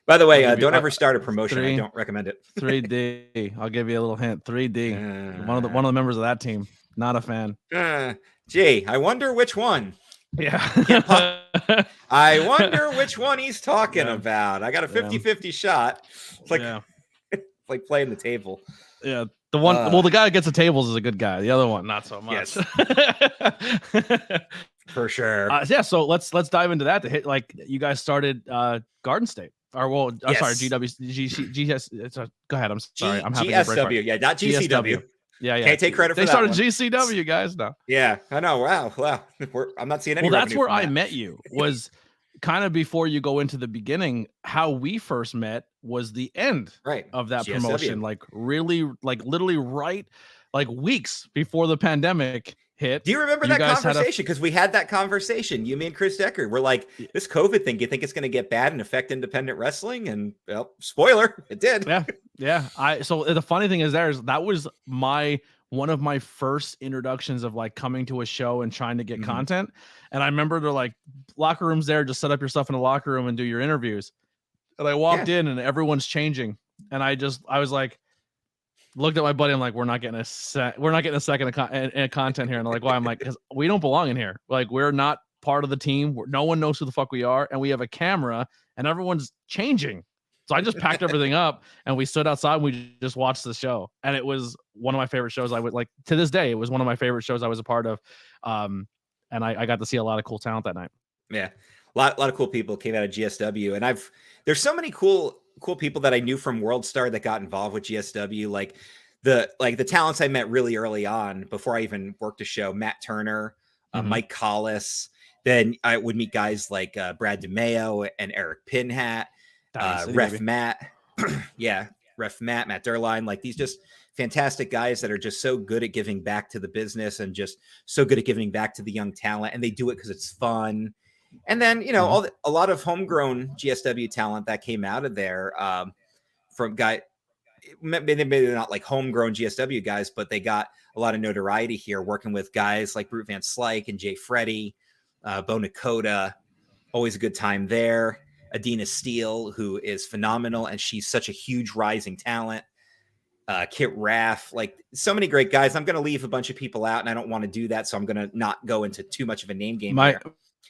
by the way, don't ever start a promotion. I don't recommend it. 3D. I'll give you a little hint. 3D. One of the members of that team. Not a fan. Gee, I wonder which one. Yeah. I wonder which one he's talking about. I got a 50-50 shot. It's like, it's like playing the table. Yeah. The one, well, the guy that gets the tables is a good guy. The other one, not so much. Yes. For sure. So let's dive into that. To hit, like, you guys started Garden State. Or, well, I'm sorry, GS. Go ahead. I'm sorry. I'm having GSW. Yeah, not GCW. Yeah. Can't take credit for that. They started GCW, guys. No. Yeah, I know. Wow. I'm not seeing any. Well, that's where I met you. Was kind of before you go into the beginning. How we first met was the end of that GSW promotion. Like, really, like literally right, like weeks before the pandemic hit. Do you remember that conversation? Because we had that conversation. You, me, and Chris Decker. We're like, this COVID thing. Do you think it's going to get bad and affect independent wrestling? And well, spoiler, it did. Yeah. So the funny thing is, that was one of my first introductions of like coming to a show and trying to get content. And I remember they're like, locker rooms there, just set up your stuff in a locker room and do your interviews. And I walked in and everyone's changing. And I was like, looked at my buddy. I'm like, we're not getting a second of content here. And I'm like, why? I'm like, because we don't belong in here. Like, we're not part of the team. No one knows who the fuck we are. And we have a camera and everyone's changing. So I just packed everything up and we stood outside and we just watched the show. And it was one of my favorite shows. I would like, to this day, it was one of my favorite shows I was a part of. And I got to see a lot of cool talent that night. Yeah. A lot of cool people came out of GSW. And there's so many cool people that I knew from World Star that got involved with GSW. Like the talents I met really early on before I even worked a show, Matt Turner, Mike Collis. Then I would meet guys like Brad DeMeo and Eric Pinhat, Ref Matt. Ref Matt Derline. Like, these just fantastic guys that are just so good at giving back to the business and just so good at giving back to the young talent. And they do it because it's fun. And then, you know, a lot of homegrown GSW talent that came out of there from maybe not like homegrown GSW guys, but they got a lot of notoriety here working with guys like Brute Van Slyke and Jay Freddy, Bo Nakota. Always a good time there. Adina Steele, who is phenomenal, and she's such a huge rising talent. Kit Raff, like, so many great guys. I'm going to leave a bunch of people out, and I don't want to do that, so I'm going to not go into too much of a name game here.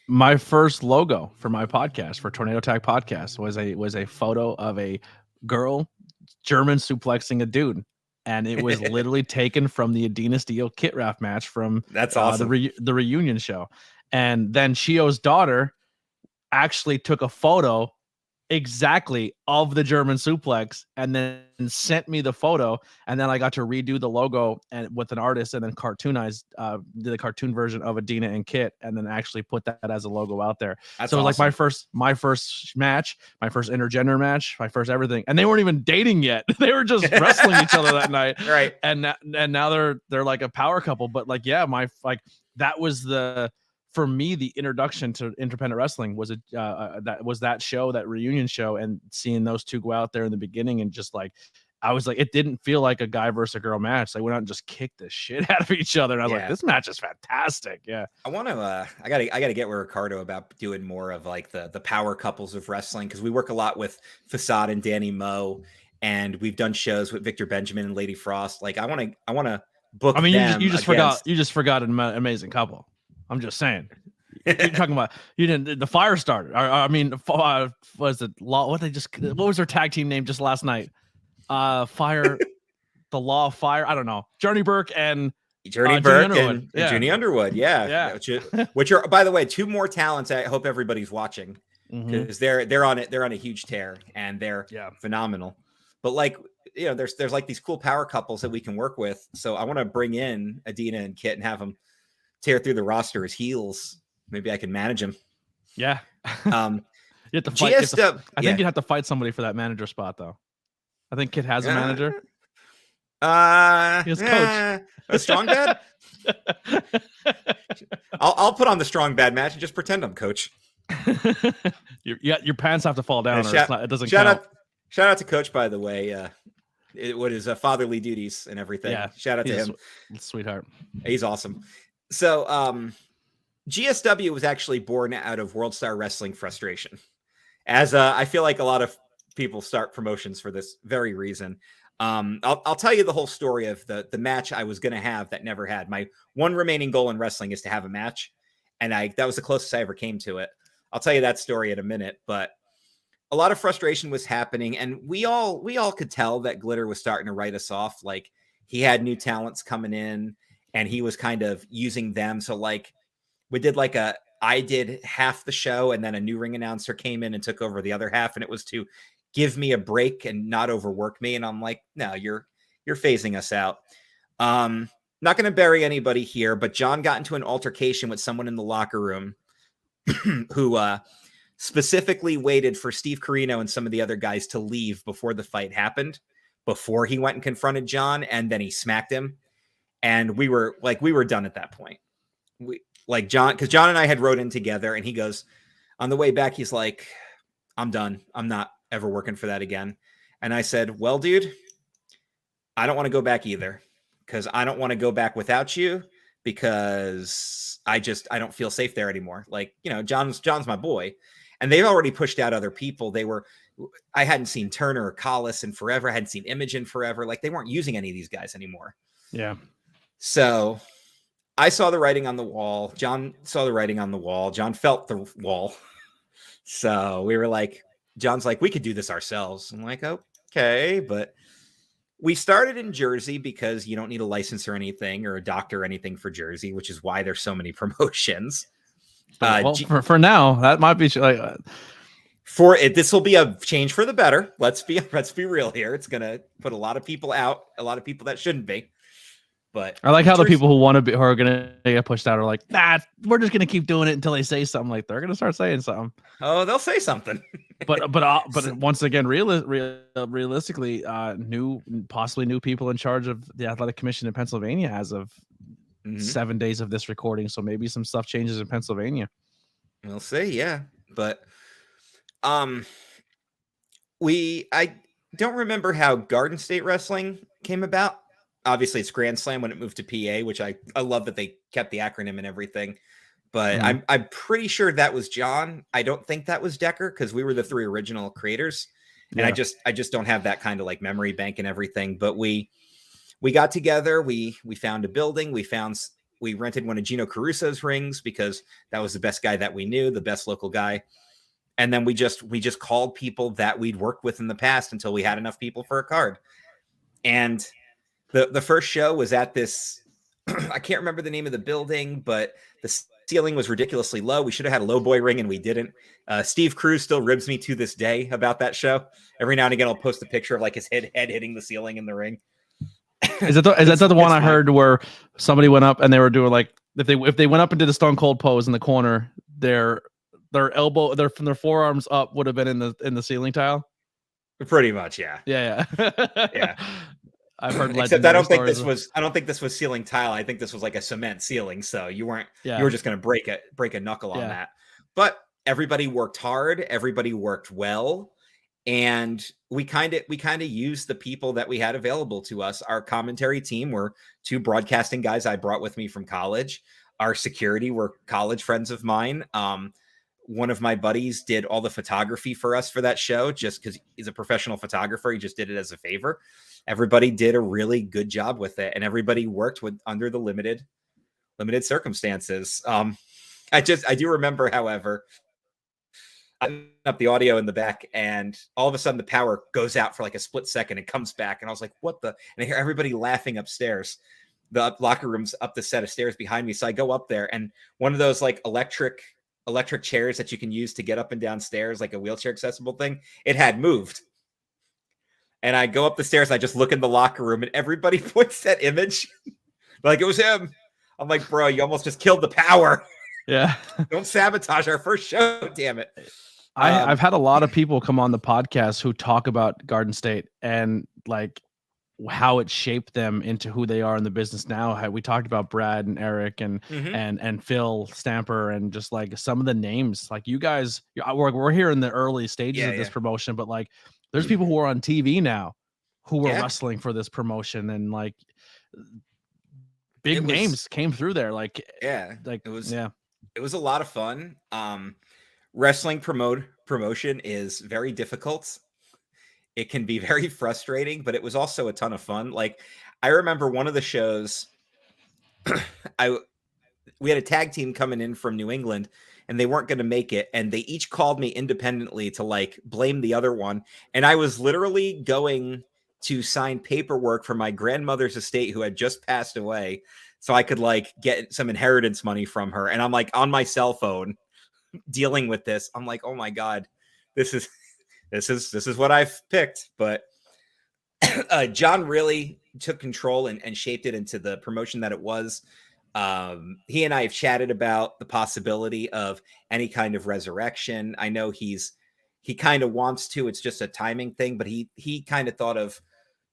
My first logo for my podcast, for Tornado Tag Podcast, was a photo of a girl German suplexing a dude, and it was literally taken from the Adina Steele Kit Raff match from that's awesome the reunion show. And then Chio's daughter actually took a photo exactly of the German suplex, and then sent me the photo, and then I got to redo the logo and with an artist, and then did a cartoon version of Adina and Kit, and then actually put that as a logo out there. That's So it was like awesome. my first match, my first intergender match, my first everything, and they weren't even dating yet. They were just wrestling each other that night, Right. and now they're like a power couple. But like, yeah, that was for me, the introduction to independent wrestling was that show, that reunion show, and seeing those two go out there in the beginning, and just like, I was like, it didn't feel like a guy versus a girl match. They went out and just kicked the shit out of each other, and I was like, this match is fantastic. Yeah, I want to. I gotta get with Ricardo about doing more of like the power couples of wrestling, because we work a lot with Facade and Danny Moe, and we've done shows with Victor Benjamin and Lady Frost. Like, I want to book. I mean, them you just forgot an amazing couple. I'm just saying. You're talking about, you didn't, the fire starter. Was it law? What was their tag team name just last night? Fire, the Law of Fire. I don't know. Journey Burke and Junie Underwood. Yeah. Which are, by the way, two more talents. I hope everybody's watching, because they're on it. They're on a huge tear, and they're phenomenal. But like, there's like these cool power couples that we can work with. So I want to bring in Adina and Kit and have them tear through the roster as heels. Maybe I can manage them. Yeah. You have to fight. I think you'd have to fight somebody for that manager spot, though. I think Kit has a manager. His coach. A strong bad. I'll put on the strong bad match and just pretend I'm coach. Your pants have to fall down, it doesn't count. Shout out to Coach, by the way. What is fatherly duties and everything. Yeah, shout out to him, sweetheart. He's awesome. So, GSW was actually born out of World Star Wrestling frustration, as I feel like a lot of people start promotions for this very reason. I'll tell you the whole story of the match I was going to have that never had. My one remaining goal in wrestling is to have a match, and that was the closest I ever came to it. I'll tell you that story in a minute, but a lot of frustration was happening, and we all could tell that Glitter was starting to write us off. Like, he had new talents coming in, and he was kind of using them. So like, we did like I did half the show, and then a new ring announcer came in and took over the other half, and it was to give me a break and not overwork me. And I'm like, no, you're phasing us out. Not going to bury anybody here, but John got into an altercation with someone in the locker room who specifically waited for Steve Corino and some of the other guys to leave before the fight happened, before he went and confronted John, and then he smacked him. And we were done at that point. Because John and I had rode in together, and he goes, on the way back, he's like, I'm done. I'm not ever working for that again. And I said, well, dude, I don't want to go back either, because I don't want to go back without you, because I don't feel safe there anymore. Like, John's my boy, and they've already pushed out other people. I hadn't seen Turner or Collis in forever. I hadn't seen Image in forever. Like, they weren't using any of these guys anymore. Yeah. So I saw the writing on the wall. John saw the writing on the wall. John felt the wall. So we were like, John's like, we could do this ourselves. I'm like, okay. But we started in Jersey because you don't need a license or anything, or a doctor or anything for Jersey, which is why there's so many promotions. For now, that might be like, this will be a change for the better. Let's be real here. It's going to put a lot of people out, a lot of people that shouldn't be. But I like how the people who are going to get pushed out are like, we're just going to keep doing it until they say something. Like, they're going to start saying something. Oh, they'll say something. but once again, realistically, possibly new people in charge of the athletic commission in Pennsylvania as of 7 days of this recording. So maybe some stuff changes in Pennsylvania. We'll see. Yeah. But, I don't remember how Garden State Wrestling came about. Obviously, it's Grand Slam when it moved to PA, which I love that they kept the acronym and everything. But I'm pretty sure that was John. I don't think that was Decker, because we were the three original creators. And I just don't have that kind of like memory bank and everything. But we got together. We found a building. We rented one of Gino Caruso's rings, because that was the best guy that we knew, the best local guy. And then we just called people that we'd worked with in the past until we had enough people for a card. And the first show was at this, I can't remember the name of the building, but ceiling was ridiculously low. We should have had a low boy ring and we didn't. Steve Cruz still ribs me to this day about that show. Every now and again, I'll post a picture of like his head hitting the ceiling in the ring. Is that the one I heard where somebody went up and they were doing like if they went up and did a Stone Cold pose in the corner, their elbow from their forearms up would have been in the ceiling tile? Pretty much, yeah. Yeah. I've heard. Except I don't think this was ceiling tile. I think this was like a cement ceiling. So you were just going to break a knuckle on that. But everybody worked hard. Everybody worked well. And we kind of used the people that we had available to us. Our commentary team were two broadcasting guys I brought with me from college. Our security were college friends of mine. One of my buddies did all the photography for us for that show just because he's a professional photographer. He just did it as a favor. Everybody did a really good job with it, and everybody worked under the limited circumstances. I do remember, however, up the audio in the back, and all of a sudden the power goes out for like a split second and comes back, and I was like, what the? And I hear everybody laughing upstairs. The locker room's up the set of stairs behind me, so I go up there, and one of those like electric chairs that you can use to get up and down stairs, like a wheelchair accessible thing, it had moved. And I go up the stairs, I just look in the locker room, and everybody points that image like it was him. I'm like, bro, you almost just killed the power. Yeah. Don't sabotage our first show, damn it. I've had a lot of people come on the podcast who talk about Garden State and like how it shaped them into who they are in the business now. We talked about Brad and Eric and Phil Stamper and just like some of the names. Like you guys, we're here in the early stages of this promotion, but like there's people who are on TV now who were wrestling for this promotion, and like big names came through there. Like it was a lot of fun. Wrestling promotion is very difficult. It can be very frustrating, but it was also a ton of fun. Like I remember one of the shows, we had a tag team coming in from New England and they weren't going to make it. And they each called me independently to like blame the other one. And I was literally going to sign paperwork for my grandmother's estate who had just passed away, so I could like get some inheritance money from her. And I'm like on my cell phone dealing with this. I'm like, oh my God, this is what I've picked. But John really took control and shaped it into the promotion that it was. He and I have chatted about the possibility of any kind of resurrection. I know he kind of wants to, it's just a timing thing, but he kind of thought of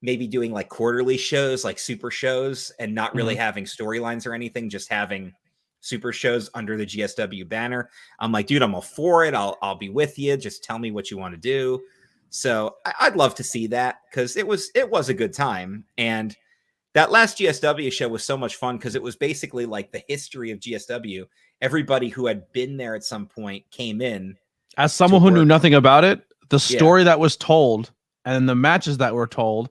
maybe doing like quarterly shows, like super shows, and not really having storylines or anything, just having super shows under the GSW banner. I'm like, dude, I'm all for it. I'll be with you. Just tell me what you want to do. So I'd love to see that, because it was a good time. And that last GSW show was so much fun because it was basically like the history of GSW. Everybody who had been there at some point came in. As someone who knew nothing about it, the story that was told and the matches that were told,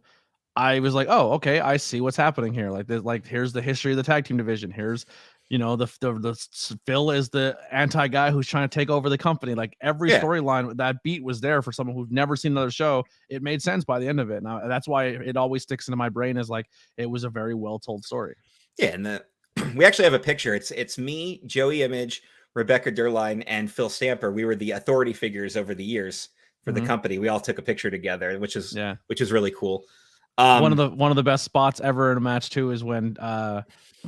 I was like, oh, okay, I see what's happening here. Like here's the history of the tag team division. Here's, the Phil is the anti guy who's trying to take over the company. Like every storyline, that beat was there for someone who's never seen another show. It made sense by the end of it. Now that's why it always sticks into my brain as like it was a very well told story. Yeah, and we actually have a picture. It's me, Joey Image, Rebecca Derline, and Phil Stamper. We were the authority figures over the years for the company. We all took a picture together, which is really cool. One of the best spots ever in a match too is when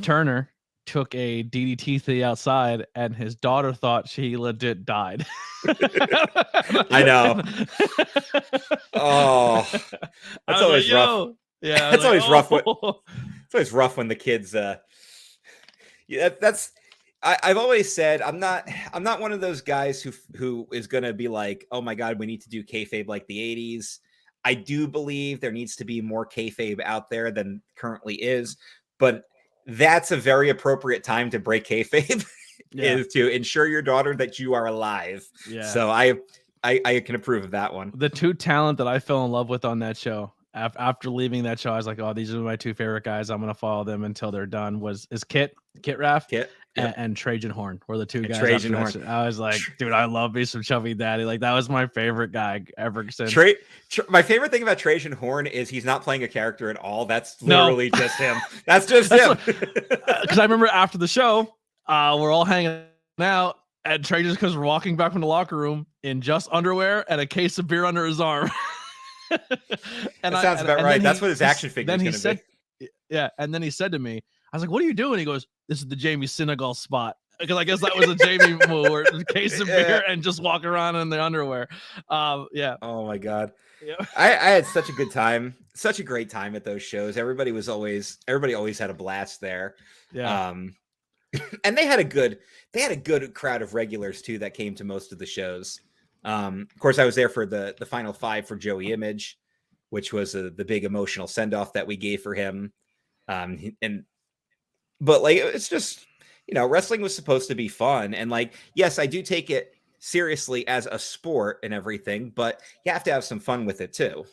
Turner took a DDT to the outside and his daughter thought she legit died. I know. Oh, that's always rough. Yeah, that's always rough. It's always rough when the kids. I've always said I'm not one of those guys who is going to be like, oh my God, we need to do kayfabe like the 80s. I do believe there needs to be more kayfabe out there than currently is, but that's a very appropriate time to break kayfabe is to ensure your daughter that you are alive. Yeah. So I can approve of that one. The two talent that I fell in love with on that show, after leaving that show, I was like, oh, these are my two favorite guys. I'm going to follow them until they're done. Is Kit Raff and Trajan Horn were the two guys. Trajan Horn. I was like, dude, I love me some Chubby Daddy. Like that was my favorite guy ever since. My favorite thing about Trajan Horn is he's not playing a character at all. That's literally just him. That's just him. Because I remember after the show, We're all hanging out, and Trey just comes walking back from the locker room in just underwear and a case of beer under his arm. That sounds about right. That's what his action figure is going to be. Yeah, and then he said to me, I was like, what are you doing? He goes, this is the Jamie Senegal spot. Because I guess that was a Jamie move, where a case of beer and just walk around in the underwear. Yeah. Oh my God. Yeah. I had such a good time, such a great time at those shows. Everybody always had a blast there. Yeah. And they had a good crowd of regulars too that came to most of the shows. Of course, I was there for the final 5 for Joey Image, which was the big emotional send off that we gave for him. But like, it's just, wrestling was supposed to be fun. And like, yes, I do take it seriously as a sport and everything, but you have to have some fun with it too.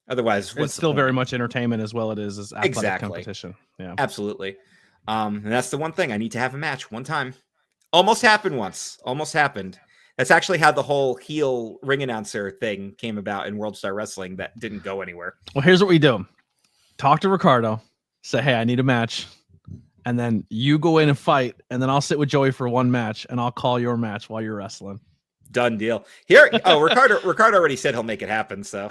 Otherwise, it's still very much entertainment as well. It is as athletic competition. Yeah, absolutely. And that's the one thing I need to have a match one time. Almost happened once. Almost happened. That's actually how the whole heel ring announcer thing came about in World Star Wrestling. That didn't go anywhere. Well, here's what we do. Talk to Ricardo. Say, hey, I need a match. And then you go in and fight. And then I'll sit with Joey for one match. And I'll call your match while you're wrestling. Done deal. Here, Ricardo already said he'll make it happen. So,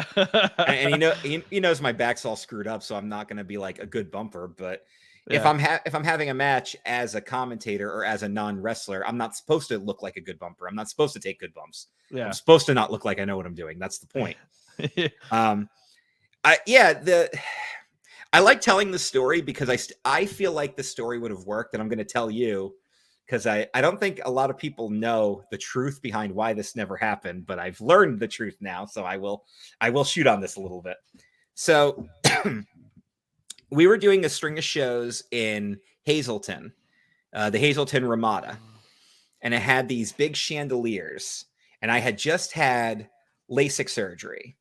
and he knows my back's all screwed up, so I'm not going to be like a good bumper. But if I'm having a match as a commentator or as a non-wrestler, I'm not supposed to look like a good bumper. I'm not supposed to take good bumps. Yeah. I'm supposed to not look like I know what I'm doing. That's the point. I like telling the story because I feel like the story would have worked, and I'm going to tell you. Because I don't think a lot of people know the truth behind why this never happened, but I've learned the truth now, so I will shoot on this a little bit. So we were doing a string of shows in Hazleton, the Hazleton Ramada, and it had these big chandeliers, and I had just had LASIK surgery,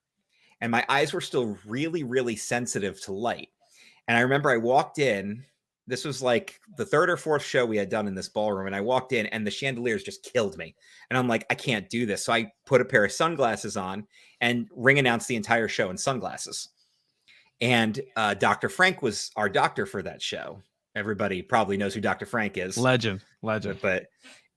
and my eyes were still really, really sensitive to light. And I remember I walked in. This was like the 3rd or 4th show we had done in this ballroom. And I walked in and the chandeliers just killed me. And I'm like, I can't do this. So I put a pair of sunglasses on and ring announced the entire show in sunglasses. And Dr. Frank was our doctor for that show. Everybody probably knows who Dr. Frank is. Legend.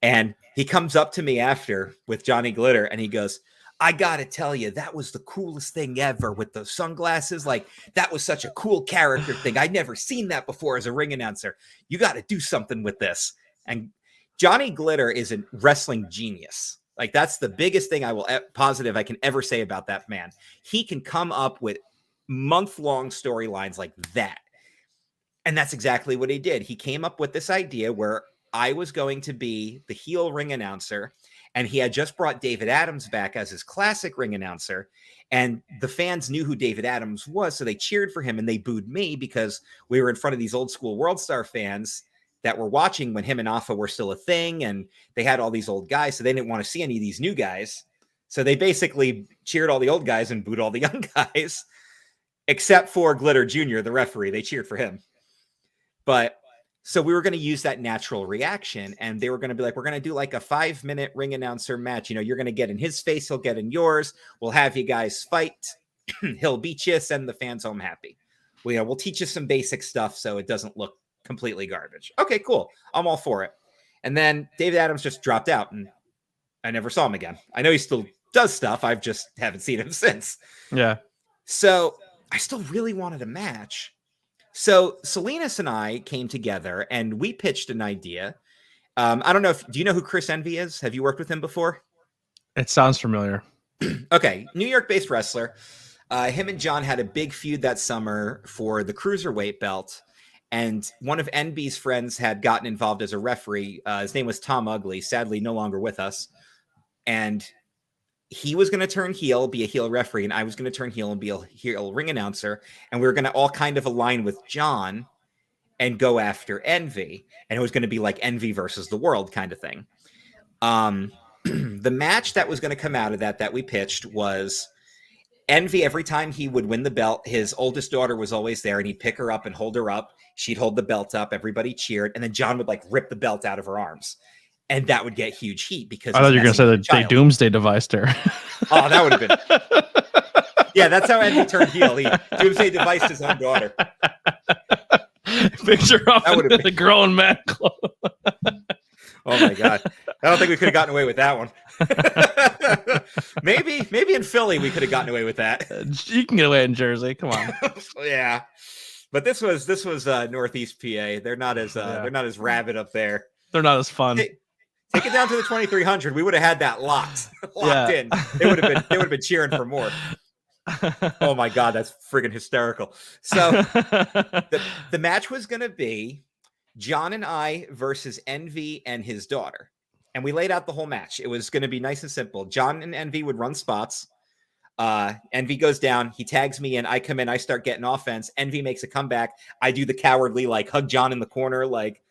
And he comes up to me after with Johnny Glitter and he goes, I got to tell you, that was the coolest thing ever with the sunglasses. Like, that was such a cool character thing. I'd never seen that before as a ring announcer. You got to do something with this. And Johnny Glitter is a wrestling genius. Like, that's the biggest thing positive I can ever say about that man. He can come up with month-long storylines like that. And that's exactly what he did. He came up with this idea where I was going to be the heel ring announcer. And he had just brought David Adams back as his classic ring announcer. And the fans knew who David Adams was. So they cheered for him and they booed me because we were in front of these old school World Star fans that were watching when him and Alpha were still a thing. And they had all these old guys. So they didn't want to see any of these new guys. So they basically cheered all the old guys and booed all the young guys, except for Glitter Jr., the referee. They cheered for him. But so we were going to use that natural reaction, and they were going to be like, we're going to do like a 5-minute ring announcer match. You're going to get in his face. He'll get in yours. We'll have you guys fight. He'll beat you, send the fans home happy. We'll teach you some basic stuff so it doesn't look completely garbage. Okay, cool. I'm all for it. And then David Adams just dropped out, and I never saw him again. I know he still does stuff. I've just haven't seen him since. Yeah. So I still really wanted a match. So Salinas and I came together and we pitched an idea. I don't know do you know who Chris Envy is? Have you worked with him before? It sounds familiar. Okay. New York-based wrestler. Him and John had a big feud that summer for the cruiserweight belt. And one of Envy's friends had gotten involved as a referee. His name was Tom Ugly, sadly no longer with us. And he was going to turn heel, be a heel referee, and I was going to turn heel and be a heel ring announcer. And we were going to all kind of align with John and go after Envy. And it was going to be like Envy versus the world kind of thing. The match that was going to come out of that we pitched was Envy. Every time he would win the belt, his oldest daughter was always there, and he'd pick her up and hold her up. She'd hold the belt up. Everybody cheered. And then John would like rip the belt out of her arms. And that would get huge heat because I thought you were going to say that they doomsday deviced her. Oh, that would have been. Yeah, that's how Envy turned heel. He doomsday deviced his own daughter. Picture up in the grown man clothes. Oh my God. I don't think we could have gotten away with that one. maybe in Philly we could have gotten away with that. You can get away in Jersey. Come on. Yeah. But this was Northeast PA. They're not as they're not as rabid up there. They're not as fun. Take it down to the 2300. We would have had that locked in. They would have been cheering for more. Oh my God, that's friggin' hysterical. So the match was going to be John and I versus Envy and his daughter. And we laid out the whole match. It was going to be nice and simple. John and Envy would run spots. Envy goes down. He tags me in. I come in. I start getting offense. Envy makes a comeback. I do the cowardly, like, hug John in the corner, like,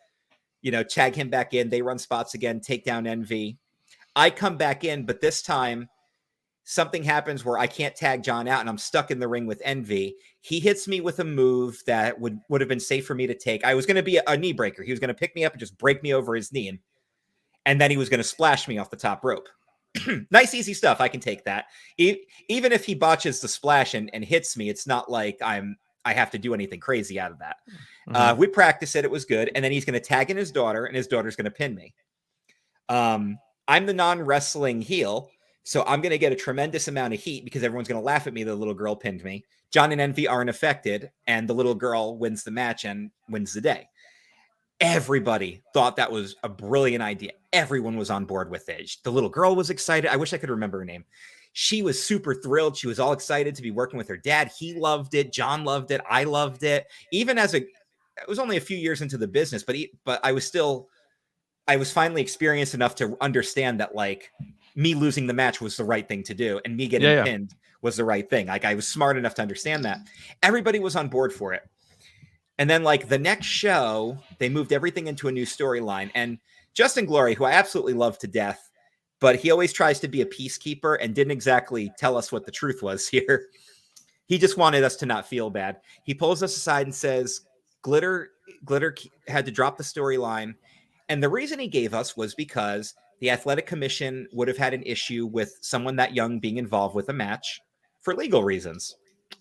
tag him back in. They run spots again, take down Envy. I come back in, but this time something happens where I can't tag John out and I'm stuck in the ring with Envy. He hits me with a move that would have been safe for me to take. I was going to be a knee breaker. He was going to pick me up and just break me over his knee. And then he was going to splash me off the top rope. Nice, easy stuff. I can take that. Even if he botches the splash and hits me, it's not like I have to do anything crazy out of that. Mm-hmm. We practiced it. It was good. And then he's going to tag in his daughter and his daughter's going to pin me. I'm the non-wrestling heel. So I'm going to get a tremendous amount of heat because everyone's going to laugh at me. The little girl pinned me. John and Envy aren't affected. And the little girl wins the match and wins the day. Everybody thought that was a brilliant idea. Everyone was on board with it. The little girl was excited. I wish I could remember her name. She was super thrilled. She was all excited to be working with her dad. He loved it. John loved it. I loved it. Even it was only a few years into the business, but I was finally experienced enough to understand that, like, me losing the match was the right thing to do. And me getting pinned was the right thing. Like, I was smart enough to understand that. Everybody was on board for it. And then, like, the next show, they moved everything into a new storyline. And Justin Glory, who I absolutely love to death, but he always tries to be a peacekeeper and didn't exactly tell us what the truth was here. He just wanted us to not feel bad. He pulls us aside and says, Glitter had to drop the storyline. And the reason he gave us was because the Athletic Commission would have had an issue with someone that young being involved with a match for legal reasons.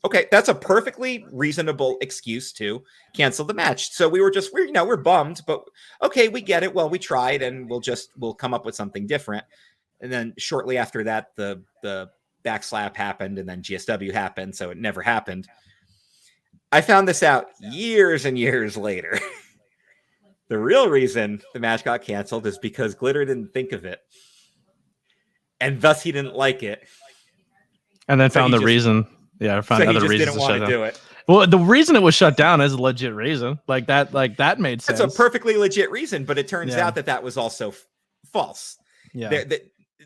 Okay, that's a perfectly reasonable excuse to cancel the match. So we're bummed, but okay, we get it. Well, we tried, and we'll come up with something different. And then shortly after that, the backslap happened, and then GSW happened, so it never happened. I found this out years and years later. The real reason the match got canceled is because Glitter didn't think of it, and thus he didn't like it. And then found the reason. Yeah, I found other reasons to shut down. Do it. Well, the reason it was shut down is a legit reason. Like that made sense. That's a perfectly legit reason, but it turns out that was also false. Yeah.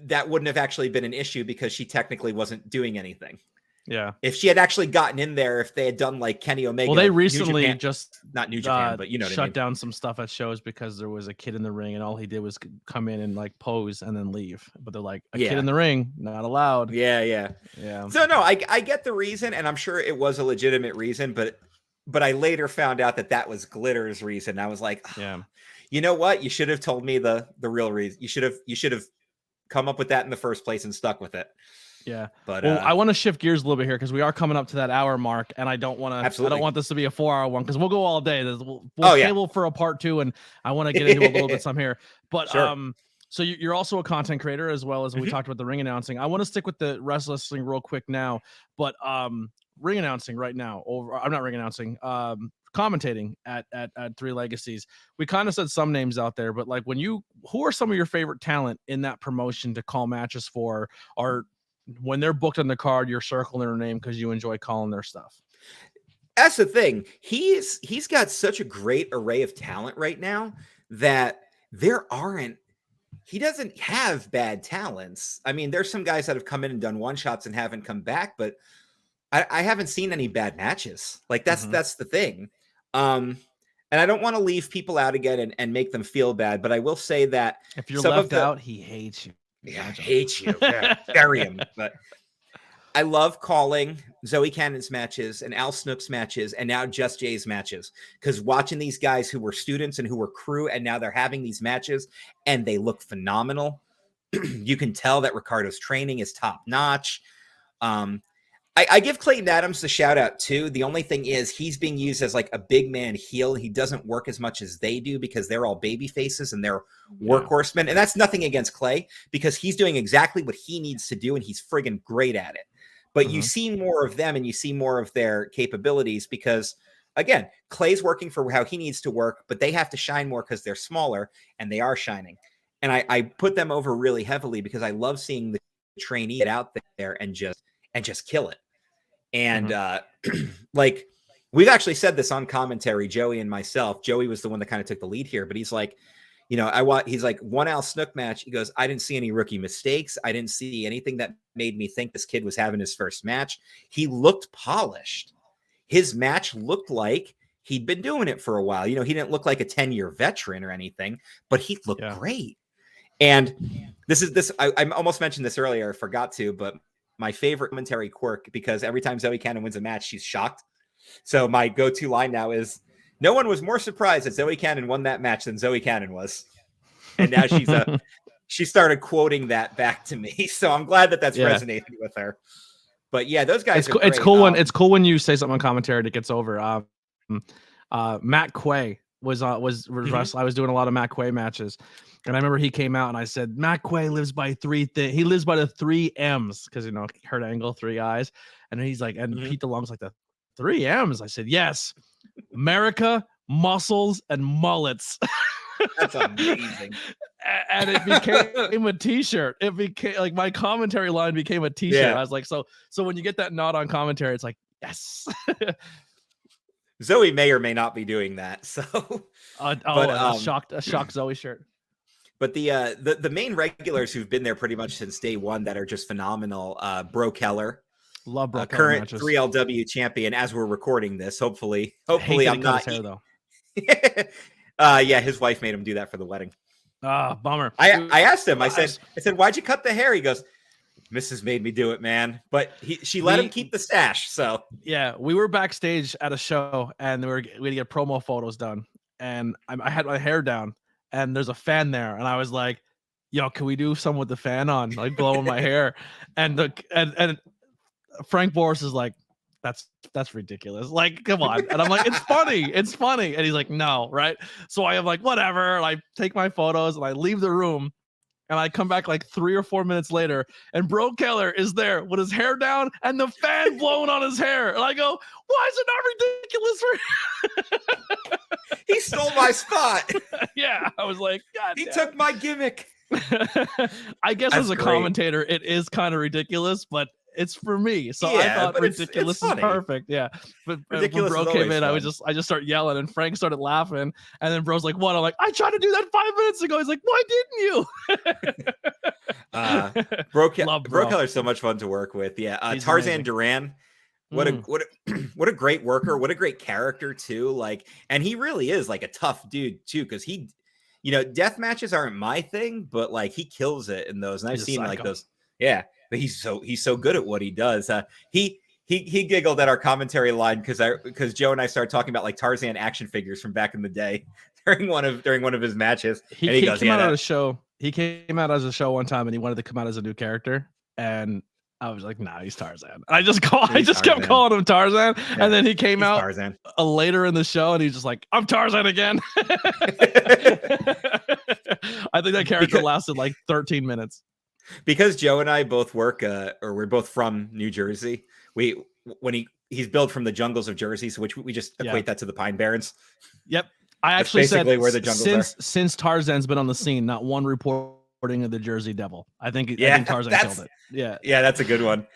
That wouldn't have actually been an issue because she technically wasn't doing anything. Yeah. If she had actually gotten in there, if they had done like Kenny Omega. Well, they recently not New Japan, but shut down some stuff at shows because there was a kid in the ring and all he did was come in and like pose and then leave. But they're like, kid in the ring, not allowed. Yeah. So no, I get the reason, and I'm sure it was a legitimate reason, but I later found out that was Glitter's reason. I was like, you know what? You should have told me the real reason. You should have come up with that in the first place and stuck with it. Yeah, but I want to shift gears a little bit here because we are coming up to that hour mark, and I don't want this to be a 4-hour one because we'll go all day. We'll table for a part 2, and I want to get into a little bit some here. But sure. So you're also a content creator as well as we talked about the ring announcing. I want to stick with the wrestling real quick now, but ring announcing right now. I'm not ring announcing. Commentating at Three Legacies. We kind of said some names out there, but like who are some of your favorite talent in that promotion to call matches for, or when they're booked on the card, you're circling their name because you enjoy calling their stuff? That's the thing. He's got such a great array of talent right now that he doesn't have bad talents. I mean, there's some guys that have come in and done one-shots and haven't come back, but I haven't seen any bad matches. Like that's the thing. And I don't want to leave people out again and make them feel bad, but I will say that if you're left out, he hates you. Yeah, I hate you. Yeah, bury him. But I love calling Zoe Cannon's matches and Al Snook's matches and now Just Jay's matches, because watching these guys who were students and who were crew and now they're having these matches and they look phenomenal. You can tell that Ricardo's training is top notch. I give Clayton Adams the shout out too. The only thing is he's being used as like a big man heel. He doesn't work as much as they do because they're all baby faces and they're workhorsemen. And that's nothing against Clay because he's doing exactly what he needs to do and he's friggin' great at it. But you see more of them and you see more of their capabilities because, again, Clay's working for how he needs to work, but they have to shine more because they're smaller and they are shining. And I put them over really heavily because I love seeing the trainee get out there and just kill it. And like we've actually said this on commentary, Joey and myself. Joey was the one that kind of took the lead here, but he's like, you know, he's like, one Al Snook match. He goes, I didn't see any rookie mistakes. I didn't see anything that made me think this kid was having his first match. He looked polished. His match looked like he'd been doing it for a while. You know, he didn't look like a 10-year veteran or anything, but he looked great. And I almost mentioned this earlier. I forgot to, but my favorite commentary quirk, because every time Zoe Cannon wins a match, she's shocked. So my go-to line now is, no one was more surprised that Zoe Cannon won that match than Zoe Cannon was. And now she started quoting that back to me. So I'm glad that that's resonated with her. But yeah, those guys are great. It's cool when you say something on commentary that gets over. Matt Quay was wrestling. I was doing a lot of Matt Quay matches. And I remember he came out and I said, Matt Quay lives by he lives by the 3 M's because, you know, Hurt Angle, 3 eyes. And he's like, and Pete DeLong's like, the 3 M's. I said, yes, America, muscles, and mullets. That's amazing. And it became a t-shirt. It became like my commentary line became a t-shirt. Yeah. I was like, so when you get that nod on commentary, it's like, yes. Zoe may or may not be doing that. So, a shocked Zoe shirt. But the main regulars who've been there pretty much since day one that are just phenomenal. Bro Keller, love Bro Keller current matches. 3LW champion. As we're recording this, hopefully I'm not. His hair, though. Yeah, his wife made him do that for the wedding. Bummer. I asked him. I said, why'd you cut the hair? He goes, Mrs. made me do it, man. But she let him keep the stash. So yeah, we were backstage at a show and we had to get promo photos done, and I had my hair down. And there's a fan there, and I was like, "Yo, can we do some with the fan on, like blowing my hair?" And Frank Boris is like, "That's ridiculous. Like, come on." And I'm like, "It's funny." And he's like, "No, right?" So I am like, "Whatever." And I take my photos and I leave the room, and I come back like 3 or 4 minutes later, and Bro Keller is there with his hair down and the fan blowing on his hair, and I go, "Why is it not ridiculous?" He stole my spot. Yeah, I was like, God, he took my gimmick. I guess as a commentator, it is kind of ridiculous, but it's for me. So I thought ridiculous is perfect. Yeah, but ridiculous when Bro came in, fun. I just started yelling, and Frank started laughing, and then Bro's like, "What?" I'm like, "I tried to do that 5 minutes ago." He's like, "Why didn't you?" Bro Keller's so much fun to work with. Yeah, Tarzan amazing. Duran. What a great worker. What a great character too. Like, and he really is like a tough dude too. Cause he, you know, death matches aren't my thing, but like he kills it in those. And I've seen like those. Yeah. But he's so good at what he does. He giggled at our commentary line because Joe and I started talking about like Tarzan action figures from back in the day during one of his matches. He came out as a show one time and he wanted to come out as a new character. And I was like, nah, he's Tarzan. I just kept calling him Tarzan. Yeah, and then he came out later in the show and he's just like, I'm Tarzan again. I think that character lasted like 13 minutes. Because Joe and I both work, or we're both from New Jersey. When he's billed from the jungles of Jersey, so which we just equate that to the Pine Barrens. Yep. I actually said where the jungles since Tarzan's been on the scene, not one report of the Jersey Devil. I think Tarzan killed it. Yeah, that's a good one.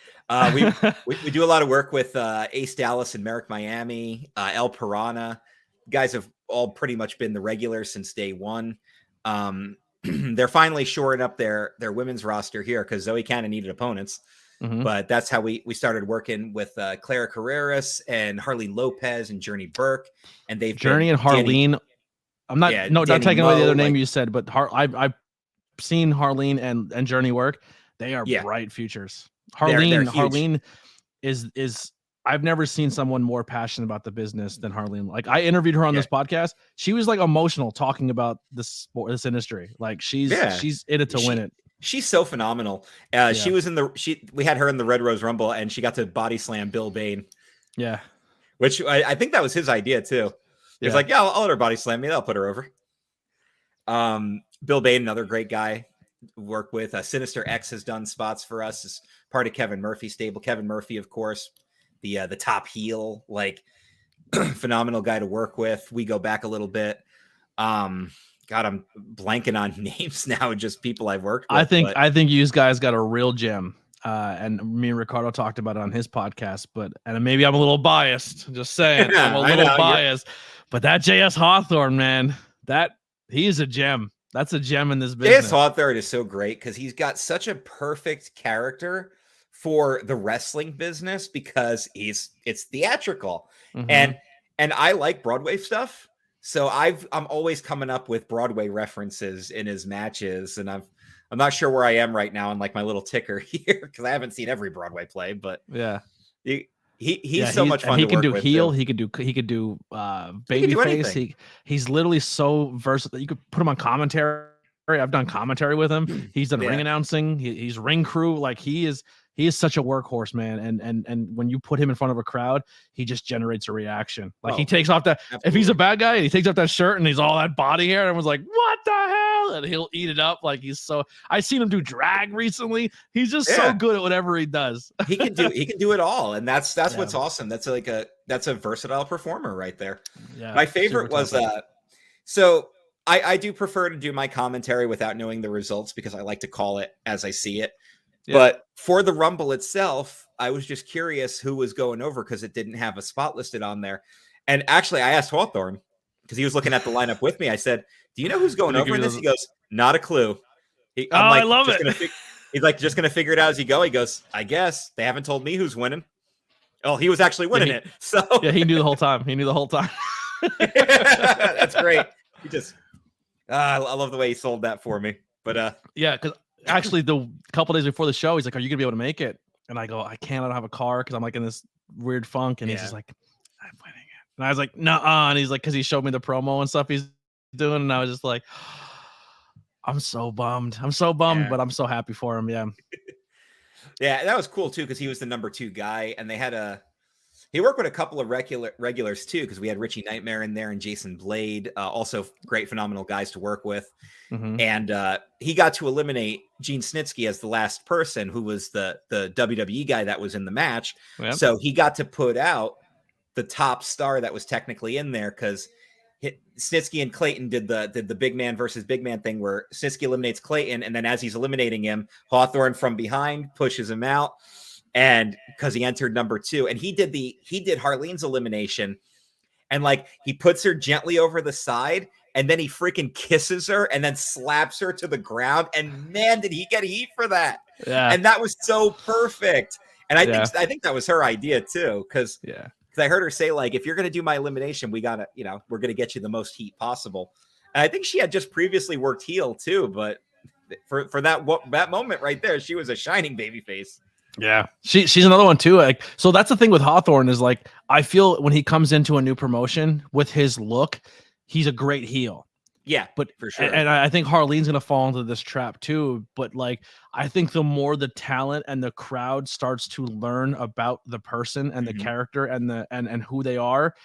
We do a lot of work with Ace Dallas and Merrick Miami, El Piranha. Guys have all pretty much been the regulars since day one. They're finally shoring up their women's roster here because Zoe Cannon needed opponents. Mm-hmm. But that's how we started working with Clara Carreras and Harleen Lopez and Journey Burke, and they've Journey and Harleen. I'm not not taking away the other name you said, but I've seen Harleen and Journey work. They are bright futures. Harleen is I've never seen someone more passionate about the business than Harleen. Like I interviewed her on this podcast. She was like emotional talking about this industry. Like she's in it to win it. She's so phenomenal. She was we had her in the Red Rose Rumble, and she got to body slam Bill Bane. Yeah. Which I think that was his idea too. He's like, yeah, I'll let her body slam me. I'll put her over. Bill Bane, another great guy to work with. Sinister X has done spots for us as part of Kevin Murphy's stable. Kevin Murphy, of course, the top heel, like phenomenal guy to work with. We go back a little bit. God, I'm blanking on names now. Just people I've worked with. I think you guys got a real gem. And me and Ricardo talked about it on his podcast, and maybe I'm a little biased. Just saying, I'm a little biased. But that JS Hawthorne, man, he is a gem. That's a gem in this business. JS Hawthorne is so great because he's got such a perfect character for the wrestling business because it's theatrical, and I like Broadway stuff. So I'm always coming up with Broadway references in his matches, and I'm not sure where I am right now in like my little ticker here because I haven't seen every Broadway play, but he's so much fun. He to can work do with heel. too. He could do baby face. He's literally so versatile. You could put him on commentary. I've done commentary with him. He's done ring announcing. He's ring crew. Like he is such a workhorse, man. And when you put him in front of a crowd, he just generates a reaction. Like he takes off that. Absolutely. If he's a bad guy and he takes off that shirt and he's all that body hair, and everyone's like, "What the hell?" And he'll eat it up. Like I've seen him do drag recently. He's just so good at whatever he does. He can do it all, and that's what's awesome. That's a versatile performer right there. Yeah, my favorite was so. I do prefer to do my commentary without knowing the results because I like to call it as I see it. Yeah. But for the Rumble itself, I was just curious who was going over because it didn't have a spot listed on there. And actually, I asked Hawthorne because he was looking at the lineup with me. I said, "Do you know who's going over in this?" He goes, "Not a clue." I love it. He's like, "Just going to figure it out as you go." He goes, "I guess they haven't told me who's winning." Oh, he was actually winning it. So he knew the whole time. That's great. He just. I love the way he sold that for me. But because actually the couple days before the show, he's like, "Are you gonna be able to make it?" And I go, "I can't. I don't have a car because I'm like in this weird funk." And he's just like, "I'm winning it." And I was like, "Nuh-uh." And he's like, because he showed me the promo and stuff he's doing, and I was just like, I'm so bummed, but I'm so happy for him. Yeah. Yeah, that was cool too because he was the number 2 guy, and he worked with a couple of regulars too, because we had Richie Nightmare in there and Jason Blade, also great, phenomenal guys to work with. And he got to eliminate Gene Snitsky as the last person, who was the WWE guy that was in the match. Yep. So he got to put out the top star that was technically in there because Snitsky and Clayton did the big man versus big man thing where Snitsky eliminates Clayton, and then as he's eliminating him, Hawthorne from behind pushes him out. And because he entered number 2, and he did Harleen's elimination, and like he puts her gently over the side, and then he freaking kisses her and then slaps her to the ground. And man, did he get heat for that? Yeah. And that was so perfect. And I think that was her idea too, because I heard her say, like, if you're gonna do my elimination, we're gonna get you the most heat possible. And I think she had just previously worked heel too, but for that moment right there, she was a shining babyface. Yeah, she's another one too. Like, so that's the thing with Hawthorne is like, I feel when he comes into a new promotion with his look, he's a great heel. Yeah, but for sure. And I think Harleen's gonna fall into this trap too. But like, I think the more the talent and the crowd starts to learn about the person and the character and who they are,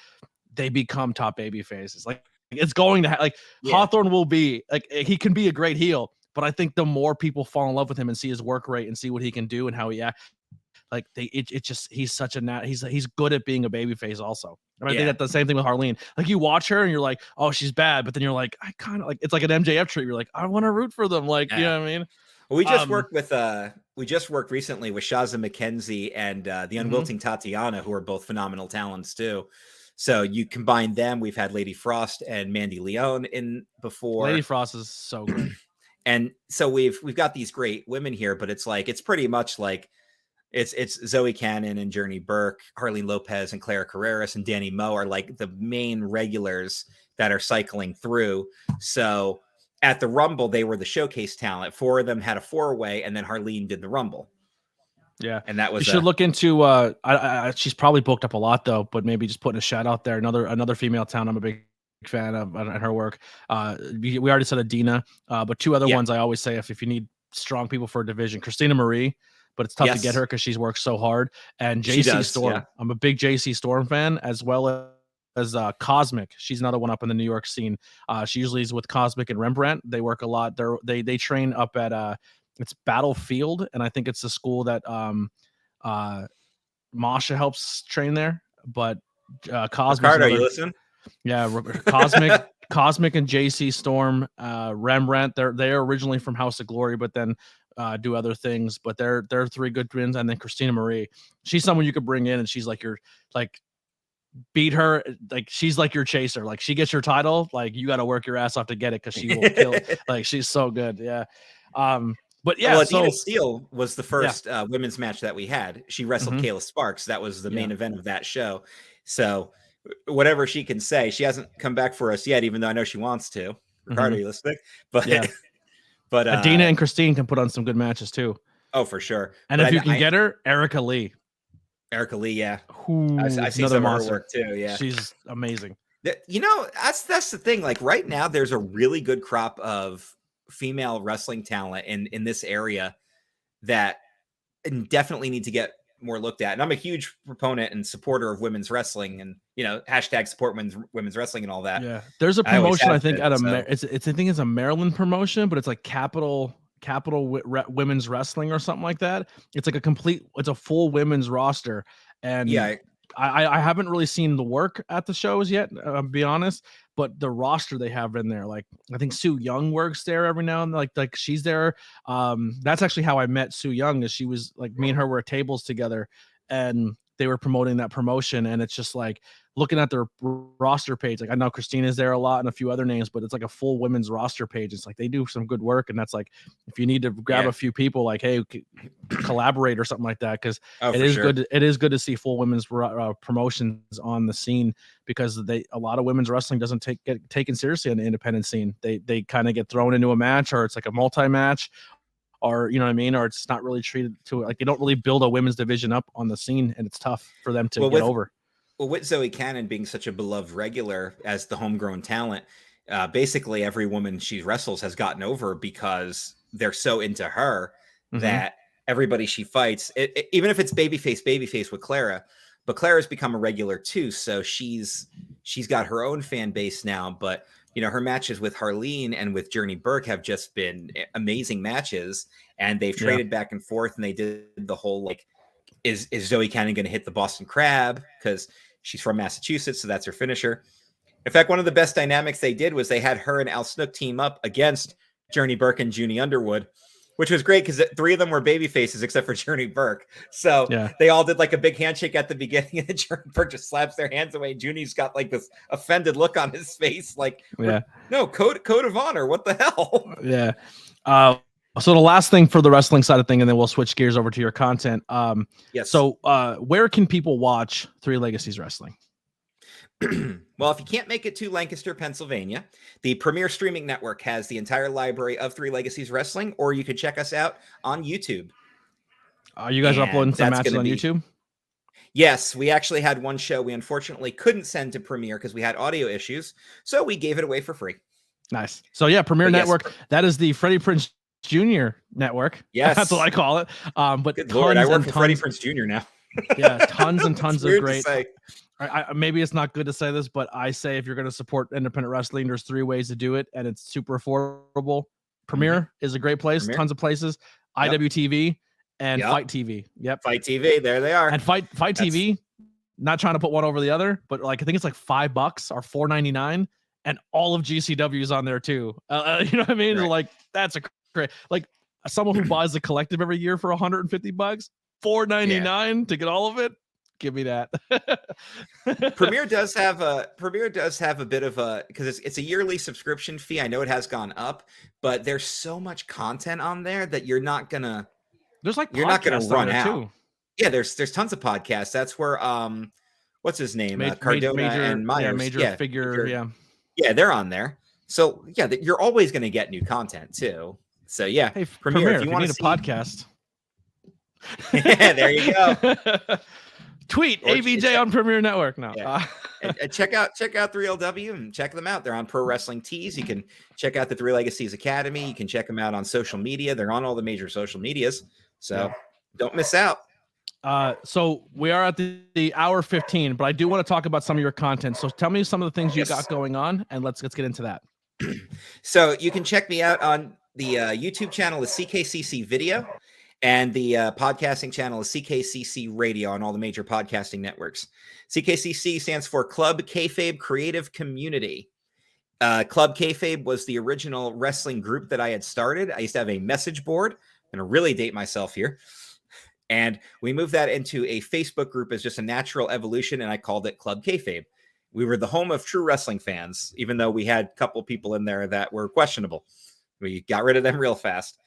they become top baby faces. Like, it's going to Hawthorne will be like, he can be a great heel. But I think the more people fall in love with him and see his work rate and see what he can do and how he acts, like he's such a he's good at being a babyface also. And I think that's the same thing with Harleen. Like, you watch her and you're like, oh, she's bad, but then you're like, I kind of like, it's like an MJF treat. You're like, I want to root for them. Like, you know what I mean? Well, we just worked recently with Shaza McKenzie and the Unwilting Tatiana, who are both phenomenal talents too. So you combine them. We've had Lady Frost and Mandy Leone in before. Lady Frost is so good. And so we've got these great women here, but it's like, it's pretty much like it's Zoe Cannon and Journey Burke, Harleen Lopez and Clara Carreras and Danny Moe are like the main regulars that are cycling through. So at the Rumble, they were the showcase talent. 4 of them had a 4-way, and then Harleen did the Rumble. Yeah, and that was. You should look into. She's probably booked up a lot though, but maybe just putting a shout out there. Another female talent I'm a big fan of and her work. We already said Adina, but 2 other ones I always say if you need strong people for a division. Christina Marie, but it's tough to get her because she's worked so hard. And JC Storm. Yeah. I'm a big JC Storm fan, as well as Cosmic. She's another one up in the New York scene. She usually is with Cosmic and Rembrandt. They work a lot. They train up at it's Battlefield, and I think it's the school that Masha helps train there. But Cosmic. Ricardo, you listen? Yeah, Cosmic and JC Storm, Rembrandt. They're originally from House of Glory, but then do other things. But they're three good twins. And then Christina Marie, she's someone you could bring in, and she's like your beat her, like she's like your chaser. Like she gets your title, like you got to work your ass off to get it because she will kill. Like she's so good. Yeah. But yeah, well, Adina Steele was the first women's match that we had. She wrestled Kayla Sparks. That was the main event of that show. So whatever she can say, she hasn't come back for us yet, even though I know she wants to. Ricardo, you listening? But but Adina and Christine can put on some good matches too. Oh, for sure. And if you can get her, Erica Lee. Yeah. Who I see some of her work too. Yeah, she's amazing. You know, that's the thing. Like right now, there's a really good crop of female wrestling talent in this area that definitely need to get more looked at. And I'm a huge proponent and supporter of women's wrestling, and hashtag support women's wrestling and all that. Yeah, there's a promotion I think it's I think it's a Maryland promotion, but it's like Capital Women's Wrestling or something like that. It's like it's a full women's roster, and I haven't really seen the work at the shows yet, I'll be honest, but the roster they have in there, like I think Sue Young works there every now and then, like she's there. That's actually how I met Sue Young, is she was like, me and her were at tables together, and they were promoting that promotion, and it's just like looking at their roster page. Like I know Christina's there a lot and a few other names, but it's like a full women's roster page. It's like they do some good work, and that's like if you need to grab a few people, like hey, collaborate or something like that, because good. It is good to see full women's promotions on the scene, because a lot of women's wrestling doesn't get taken seriously on the independent scene. They kind of get thrown into a match, or it's like a multi-match, or you know what I mean, or it's not really treated to like they don't really build a women's division up on the scene, and it's tough for them to get over. Well, with Zoe Cannon being such a beloved regular as the homegrown talent, basically every woman she wrestles has gotten over because they're so into her that everybody she fights, even if it's babyface with Clara, but Clara's become a regular too. So she's got her own fan base now. But her matches with Harleen and with Journey Burke have just been amazing matches, and they've traded back and forth, and they did the whole like, is Zoe Cannon going to hit the Boston Crab? Because she's from Massachusetts, so that's her finisher. In fact, one of the best dynamics they did was they had her and Al Snook team up against Journey Burke and Junie Underwood, which was great because three of them were baby faces except for Journey Burke. So they all did like a big handshake at the beginning, and then Journey Burke just slaps their hands away. Junie's got like this offended look on his face, like, no, code of honor. What the hell? Yeah. So the last thing for the wrestling side of thing, and then we'll switch gears over to your content. Yes. So where can people watch Three Legacies Wrestling? Well, if you can't make it to Lancaster, Pennsylvania, the Premier Streaming Network has the entire library of Three Legacies Wrestling, or you can check us out on YouTube. Are you guys uploading some matches on YouTube? Yes, we actually had one show we unfortunately couldn't send to Premier because we had audio issues, so we gave it away for free. Nice. So yeah, Premier Network, that is the Freddie Prinze Jr. network. Yes, that's what I call it. But good Lord, I work for Freddie Prinze Jr. now. Yeah, tons and tons of great. Maybe it's not good to say this, but I say if you're going to support independent wrestling, there's 3 ways to do it, and it's super affordable. Premier is a great place. Tons of places. IWTV and Fight TV. Yep. Fight TV. There they are. And Fight TV. Not trying to put one over the other, but like I think it's like $5 or $4.99, and all of GCW is on there too. You know what I mean? Right. Like that's a great, like someone who buys the collective every year for $150, $4.99 to get all of it. Give me that. Premier does have a bit of a, because it's a yearly subscription fee. I know it has gone up, but there's so much content on there that you're not gonna run out. Too. Yeah, there's tons of podcasts. That's where what's his name? Cardona and Myers. Figure. Yeah, they're on there. So yeah, you're always gonna get new content too. So yeah, hey, Premier, if you need a podcast. Yeah, there you go. Tweet ABJ on Premier Network now. Yeah. And check out 3LW and check them out. They're on Pro Wrestling Tees. You can check out the Three Legacies Academy. You can check them out on social media. They're on all the major social medias. So don't miss out. So we are at the hour 15, but I do want to talk about some of your content. So tell me some of the things you got going on, and let's get into that. So you can check me out on the YouTube channel is CKCC Video, and the podcasting channel is CKCC Radio on all the major podcasting networks. CKCC stands for Club Kayfabe Creative Community. Club Kayfabe was the original wrestling group that I had started. I used to have a message board. I'm going to really date myself here. And we moved that into a Facebook group as just a natural evolution, and I called it Club Kayfabe. We were the home of true wrestling fans, even though we had a couple people in there that were questionable. We got rid of them real fast.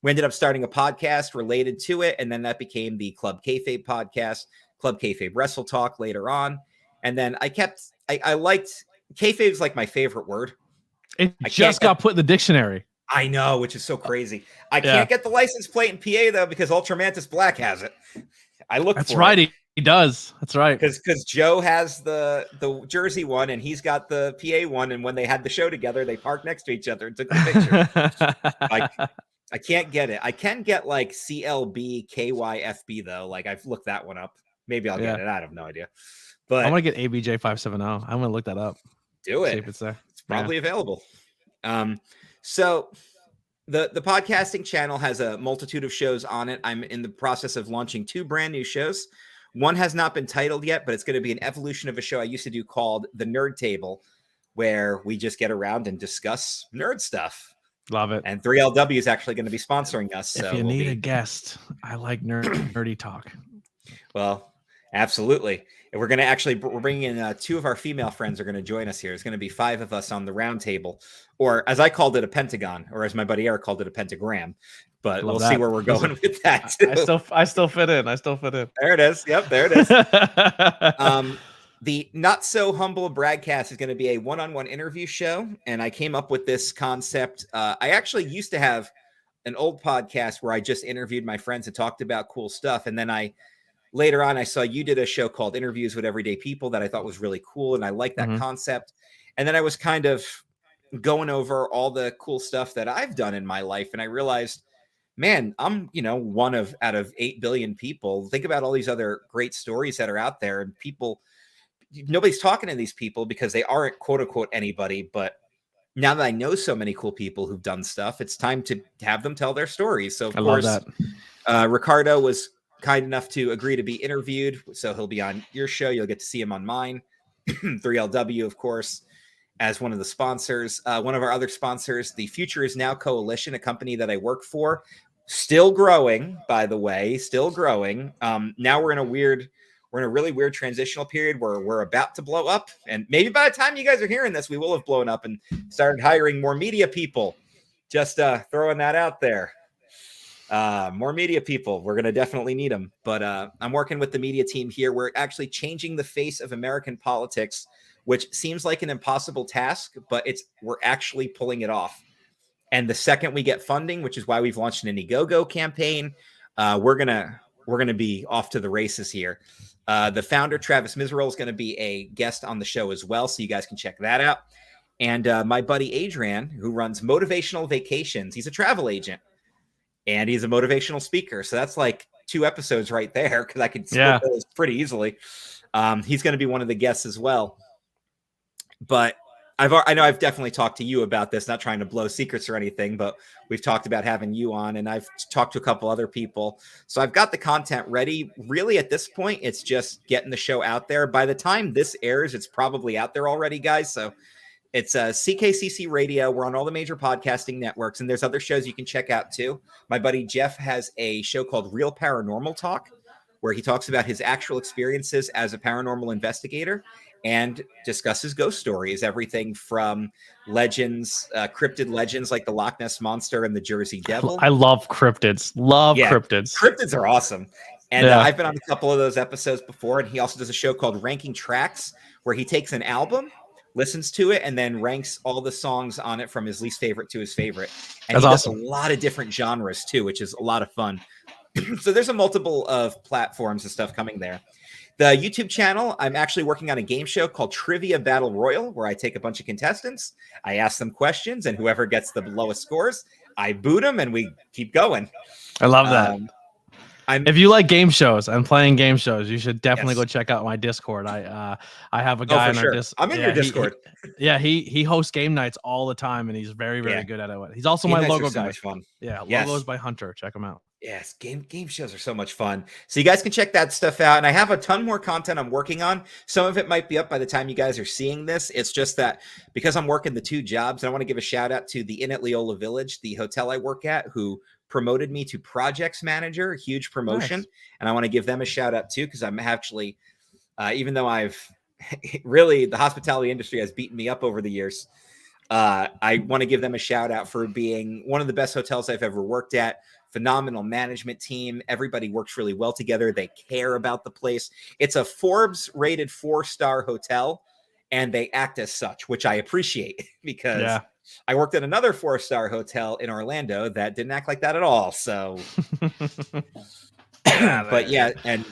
We ended up starting a podcast related to it, and then that became the Club Kayfabe podcast, Club Kayfabe Wrestle Talk later on. And then I liked, kayfabe is like my favorite word. It just got put in the dictionary. I know, which is so crazy. I can't get the license plate in PA, though, because Ultramantis Black has it. I look That's right. It. He does. That's right. Because Joe has the Jersey one, and he's got the PA one. And when they had the show together, they parked next to each other and took the picture. I can't get it. I can get like CLB KYFB, though. Like, I've looked that one up. Maybe I'll get it. I have no idea. But I want to get ABJ 570. I'm going to look that up. Do it. See if it's there. It's probably available. So the podcasting channel has a multitude of shows on it. I'm in the process of launching 2 brand new shows. One has not been titled yet, but it's going to be an evolution of a show I used to do called The Nerd Table, where we just get around and discuss nerd stuff. Love it. And 3LW is actually going to be sponsoring us. If you need a guest, I like nerdy talk. Well, absolutely. And we're bringing in 2 of our female friends are going to join us here. It's going to be 5 of us on the round table, or as I called it, a pentagon, or as my buddy Eric called it, a pentagram. But we'll see where we're going with that too. I still fit in. There it is. Yep, there it is. The Not So Humble Broadcast is going to be a one-on-one interview show, and I came up with this concept. I actually used to have an old podcast where I just interviewed my friends and talked about cool stuff, and then later on, I saw you did a show called Interviews with Everyday People that I thought was really cool, and I liked that concept. And then I was kind of going over all the cool stuff that I've done in my life, and I realized, man, I'm, one out of 8 billion people. Think about all these other great stories that are out there, and nobody's talking to these people because they aren't quote unquote anybody. But now that I know so many cool people who've done stuff, it's time to have them tell their stories. So of course, love that. Ricardo was kind enough to agree to be interviewed. So he'll be on your show. You'll get to see him on mine. 3LW, of course, as one of the sponsors. One of our other sponsors, the Future Is Now Coalition, a company that I work for. Still growing, by the way, still growing. Now we're in a really weird transitional period where we're about to blow up. And maybe by the time you guys are hearing this, we will have blown up and started hiring more media people. Just throwing that out there. More media people. We're going to definitely need them. But I'm working with the media team here. We're actually changing the face of American politics, which seems like an impossible task, but we're actually pulling it off. And the second we get funding, which is why we've launched an Indiegogo campaign, we're gonna be off to the races here. The founder, Travis Miserol, is going to be a guest on the show as well, so you guys can check that out. And my buddy Adrian, who runs Motivational Vacations, he's a travel agent. And he's a motivational speaker. So that's like 2 episodes right there, because I could split those pretty easily. He's going to be one of the guests as well. But I know I've definitely talked to you about this, not trying to blow secrets or anything, but we've talked about having you on, and I've talked to a couple other people. So I've got the content ready. Really, at this point, it's just getting the show out there. By the time this airs, it's probably out there already, guys. So it's CKCC Radio. We're on all the major podcasting networks, and there's other shows you can check out too. My buddy Jeff has a show called Real Paranormal Talk, where he talks about his actual experiences as a paranormal investigator and discusses ghost stories, everything from legends, cryptid legends like the Loch Ness Monster and the Jersey Devil. I love cryptids. Cryptids. Cryptids are awesome. And I've been on a couple of those episodes before, and he also does a show called Ranking Tracks, where he takes an album, listens to it, and then ranks all the songs on it from his least favorite to his favorite. And he does a lot of different genres too, which is a lot of fun. So there's a multiple of platforms and stuff coming there. The YouTube channel, I'm actually working on a game show called Trivia Battle Royal, where I take a bunch of contestants, I ask them questions, and whoever gets the lowest scores, I boot them, and we keep going. I love that. If you like game shows and playing game shows, you should definitely go check out my Discord. I have a guy in our Discord. I'm in your Discord. He hosts game nights all the time, and he's very good at it. He's also my logo guy. Much fun. Yeah, logos by Hunter. Check him out. Yes, game shows are so much fun. So you guys can check that stuff out. And I have a ton more content I'm working on. Some of it might be up by the time you guys are seeing this. It's just that because I'm working the 2 jobs, I want to give a shout out to the Inn at Leola Village, the hotel I work at, who promoted me to projects manager, a huge promotion. Nice. And I want to give them a shout out too, because I'm actually, even though I've really, the hospitality industry has beaten me up over the years. I want to give them a shout out for being one of the best hotels I've ever worked at. Phenomenal management team. Everybody works really well together. They care about the place. It's a Forbes rated 4-star hotel, and they act as such, which I appreciate because I worked at another 4-star hotel in Orlando that didn't act like that at all. So, but yeah, and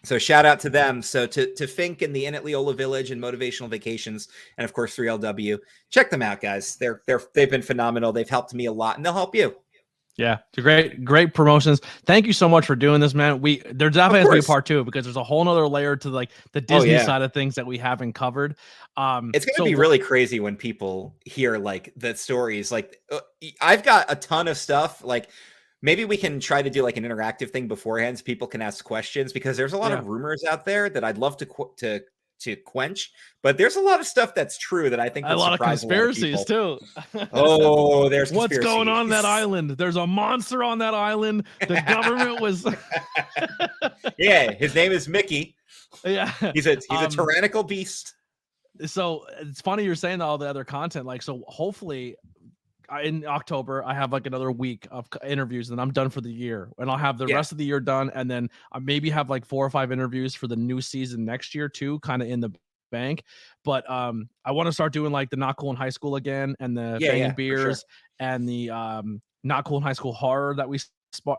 so shout out to them. So to Fink and the Inn at Leola Village and Motivational Vacations, and of course 3LW, check them out, guys. They've been phenomenal. They've helped me a lot, and they'll help you. Yeah, great promotions. Thank you so much for doing this, man. There definitely has to be a part 2 because there's a whole nother layer to like the Disney side of things that we haven't covered. It's going to be really crazy when people hear like the stories. Like I've got a ton of stuff. Like maybe we can try to do like an interactive thing beforehand so people can ask questions, because there's a lot of rumors out there that I'd love to quench, but there's a lot of stuff that's true that I think a lot of conspiracies too. Oh, there's what's going on that island? There's a monster on that island. The government was yeah, his name is Mickey. Yeah, he's a tyrannical beast. So it's funny you're saying all the other content. Like, so hopefully in October, I have like another week of interviews, and I'm done for the year, and I'll have the rest of the year done. And then I maybe have like 4 or 5 interviews for the new season next year too, kind of in the bank. But I want to start doing like the Not Cool in High School again, and the Banging Beers, and the Not Cool in High School horror that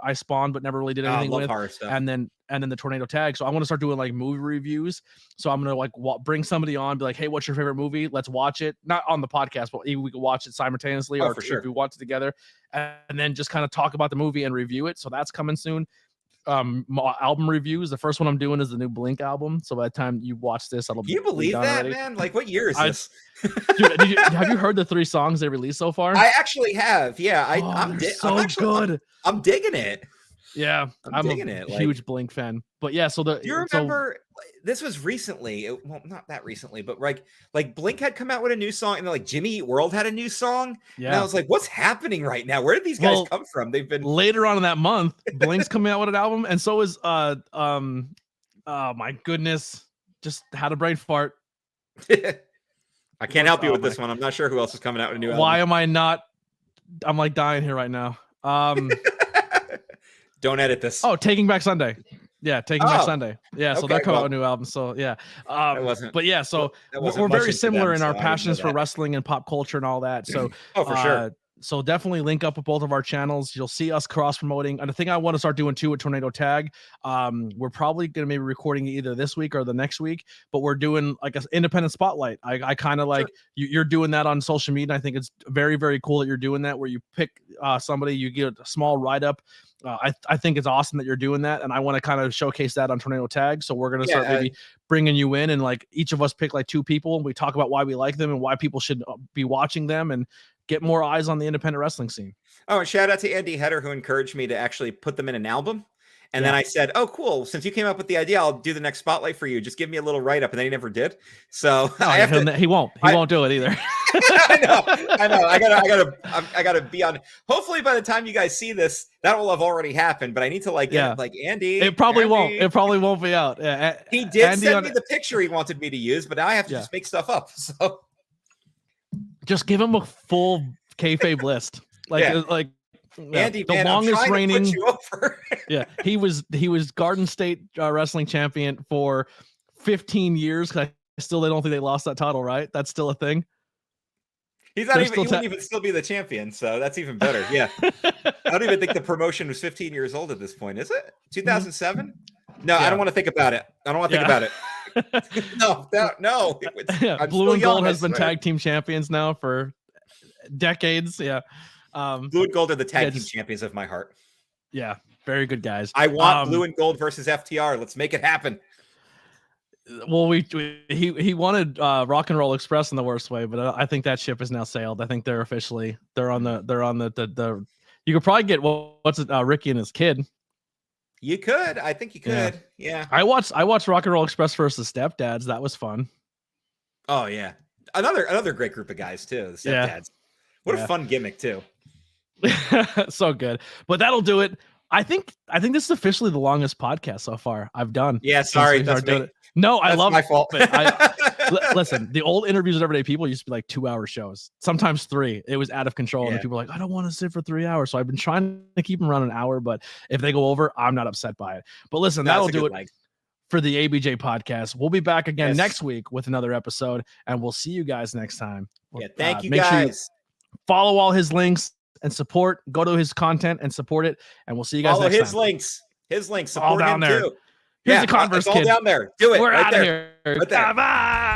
I spawned but never really did anything with, and then the tornado tag. So I want to start doing like movie reviews. So I'm gonna like bring somebody on, be like, hey, what's your favorite movie? Let's watch it, not on the podcast, but we could watch it simultaneously, or if we watch it together, and then just kind of talk about the movie and review it. So that's coming soon. Album reviews. The first one I'm doing is the new Blink album. So by the time you watch this, that'll be. You believe that, already. Man? Like, what year is this? Dude, have you heard the 3 songs they released so far? I actually have. Yeah, I'm good. I'm digging it. Yeah, I'm digging it. Huge Blink fan. But yeah, so do you remember? This was recently. Well, not that recently, but like Blink had come out with a new song, and like Jimmy Eat World had a new song. Yeah, and I was like, what's happening right now? Where did these guys come from? They've been later on in that month. Blink's coming out with an album, and so is oh my goodness, just had a brain fart. I can't help you with this one. I'm not sure who else is coming out with a new album. Why am I not? I'm like dying here right now. Don't edit this. Oh, Taking Back Sunday. Yeah, Taking Back Sunday. Yeah, so they're coming out with a new album. So yeah, but yeah, so we're very similar in our passions for wrestling and pop culture and all that. So for sure. So definitely link up with both of our channels. You'll see us cross promoting. And the thing I want to start doing too with Tornado Tag, we're probably going to maybe recording it either this week or the next week, but we're doing like an independent spotlight. I kind of like you're doing that on social media. I think it's very, very cool that you're doing that, where you pick somebody, you get a small write-up. I think it's awesome that you're doing that, and I want to kind of showcase that on Tornado Tag. So we're going to start maybe bringing you in, and like each of us pick like 2 people, and we talk about why we like them and why people should be watching them, and get more eyes on the independent wrestling scene. Oh, and shout out to Andy Hedder, who encouraged me to actually put them in an album. And then I said, oh, cool. Since you came up with the idea, I'll do the next spotlight for you. Just give me a little write-up. And then he never did. So he won't do it either. I know. I gotta be on. Hopefully by the time you guys see this, that will have already happened. But I need to like Andy. It probably won't. It probably won't be out. Yeah, he did send me the picture he wanted me to use, but now I have to just make stuff up. So just give him a full kayfabe list. Andy, the man, longest reigning. Yeah, he was Garden State wrestling champion for 15 years. I don't think they lost that title, right? That's still a thing. He's not even. He wouldn't even still be the champion, so that's even better. Yeah, I don't even think the promotion was 15 years old at this point. Is it 2007? No, I don't want to think about it. I don't want to think about it. No. Blue and Gold has been tag team champions now for decades. Yeah, Blue and Gold are the tag team champions of my heart. Yeah, very good guys. I want Blue and Gold versus FTR. Let's make it happen. Well, he wanted Rock and Roll Express in the worst way, but I think that ship has now sailed. I think they're on the. You could probably get Ricky and his kid. You could. I think you could. Yeah. I watched Rock and Roll Express versus Stepdads. That was fun. Oh yeah, another great group of guys too. The Stepdads. What a fun gimmick too. So good. But that'll do it. I think this is officially the longest podcast so far I've done. Yeah, sorry, that's me. No, I love my fault. Listen, the old interviews with Everyday People used to be like 2-hour shows, sometimes 3. It was out of control, and people were like, I don't want to sit for 3 hours. So I've been trying to keep them around an hour, but if they go over, I'm not upset by it. But listen, that'll do it for the ABJ podcast. We'll be back again next week with another episode, and we'll see you guys next time. Yeah, thank you guys. Sure you follow all his links and support. Go to his content and support it, and we'll see you guys next time. Follow his links. Support all down him there. too. Here's the Converse it's kid. all down there. Do it. We're right out of here. Right there. Bye.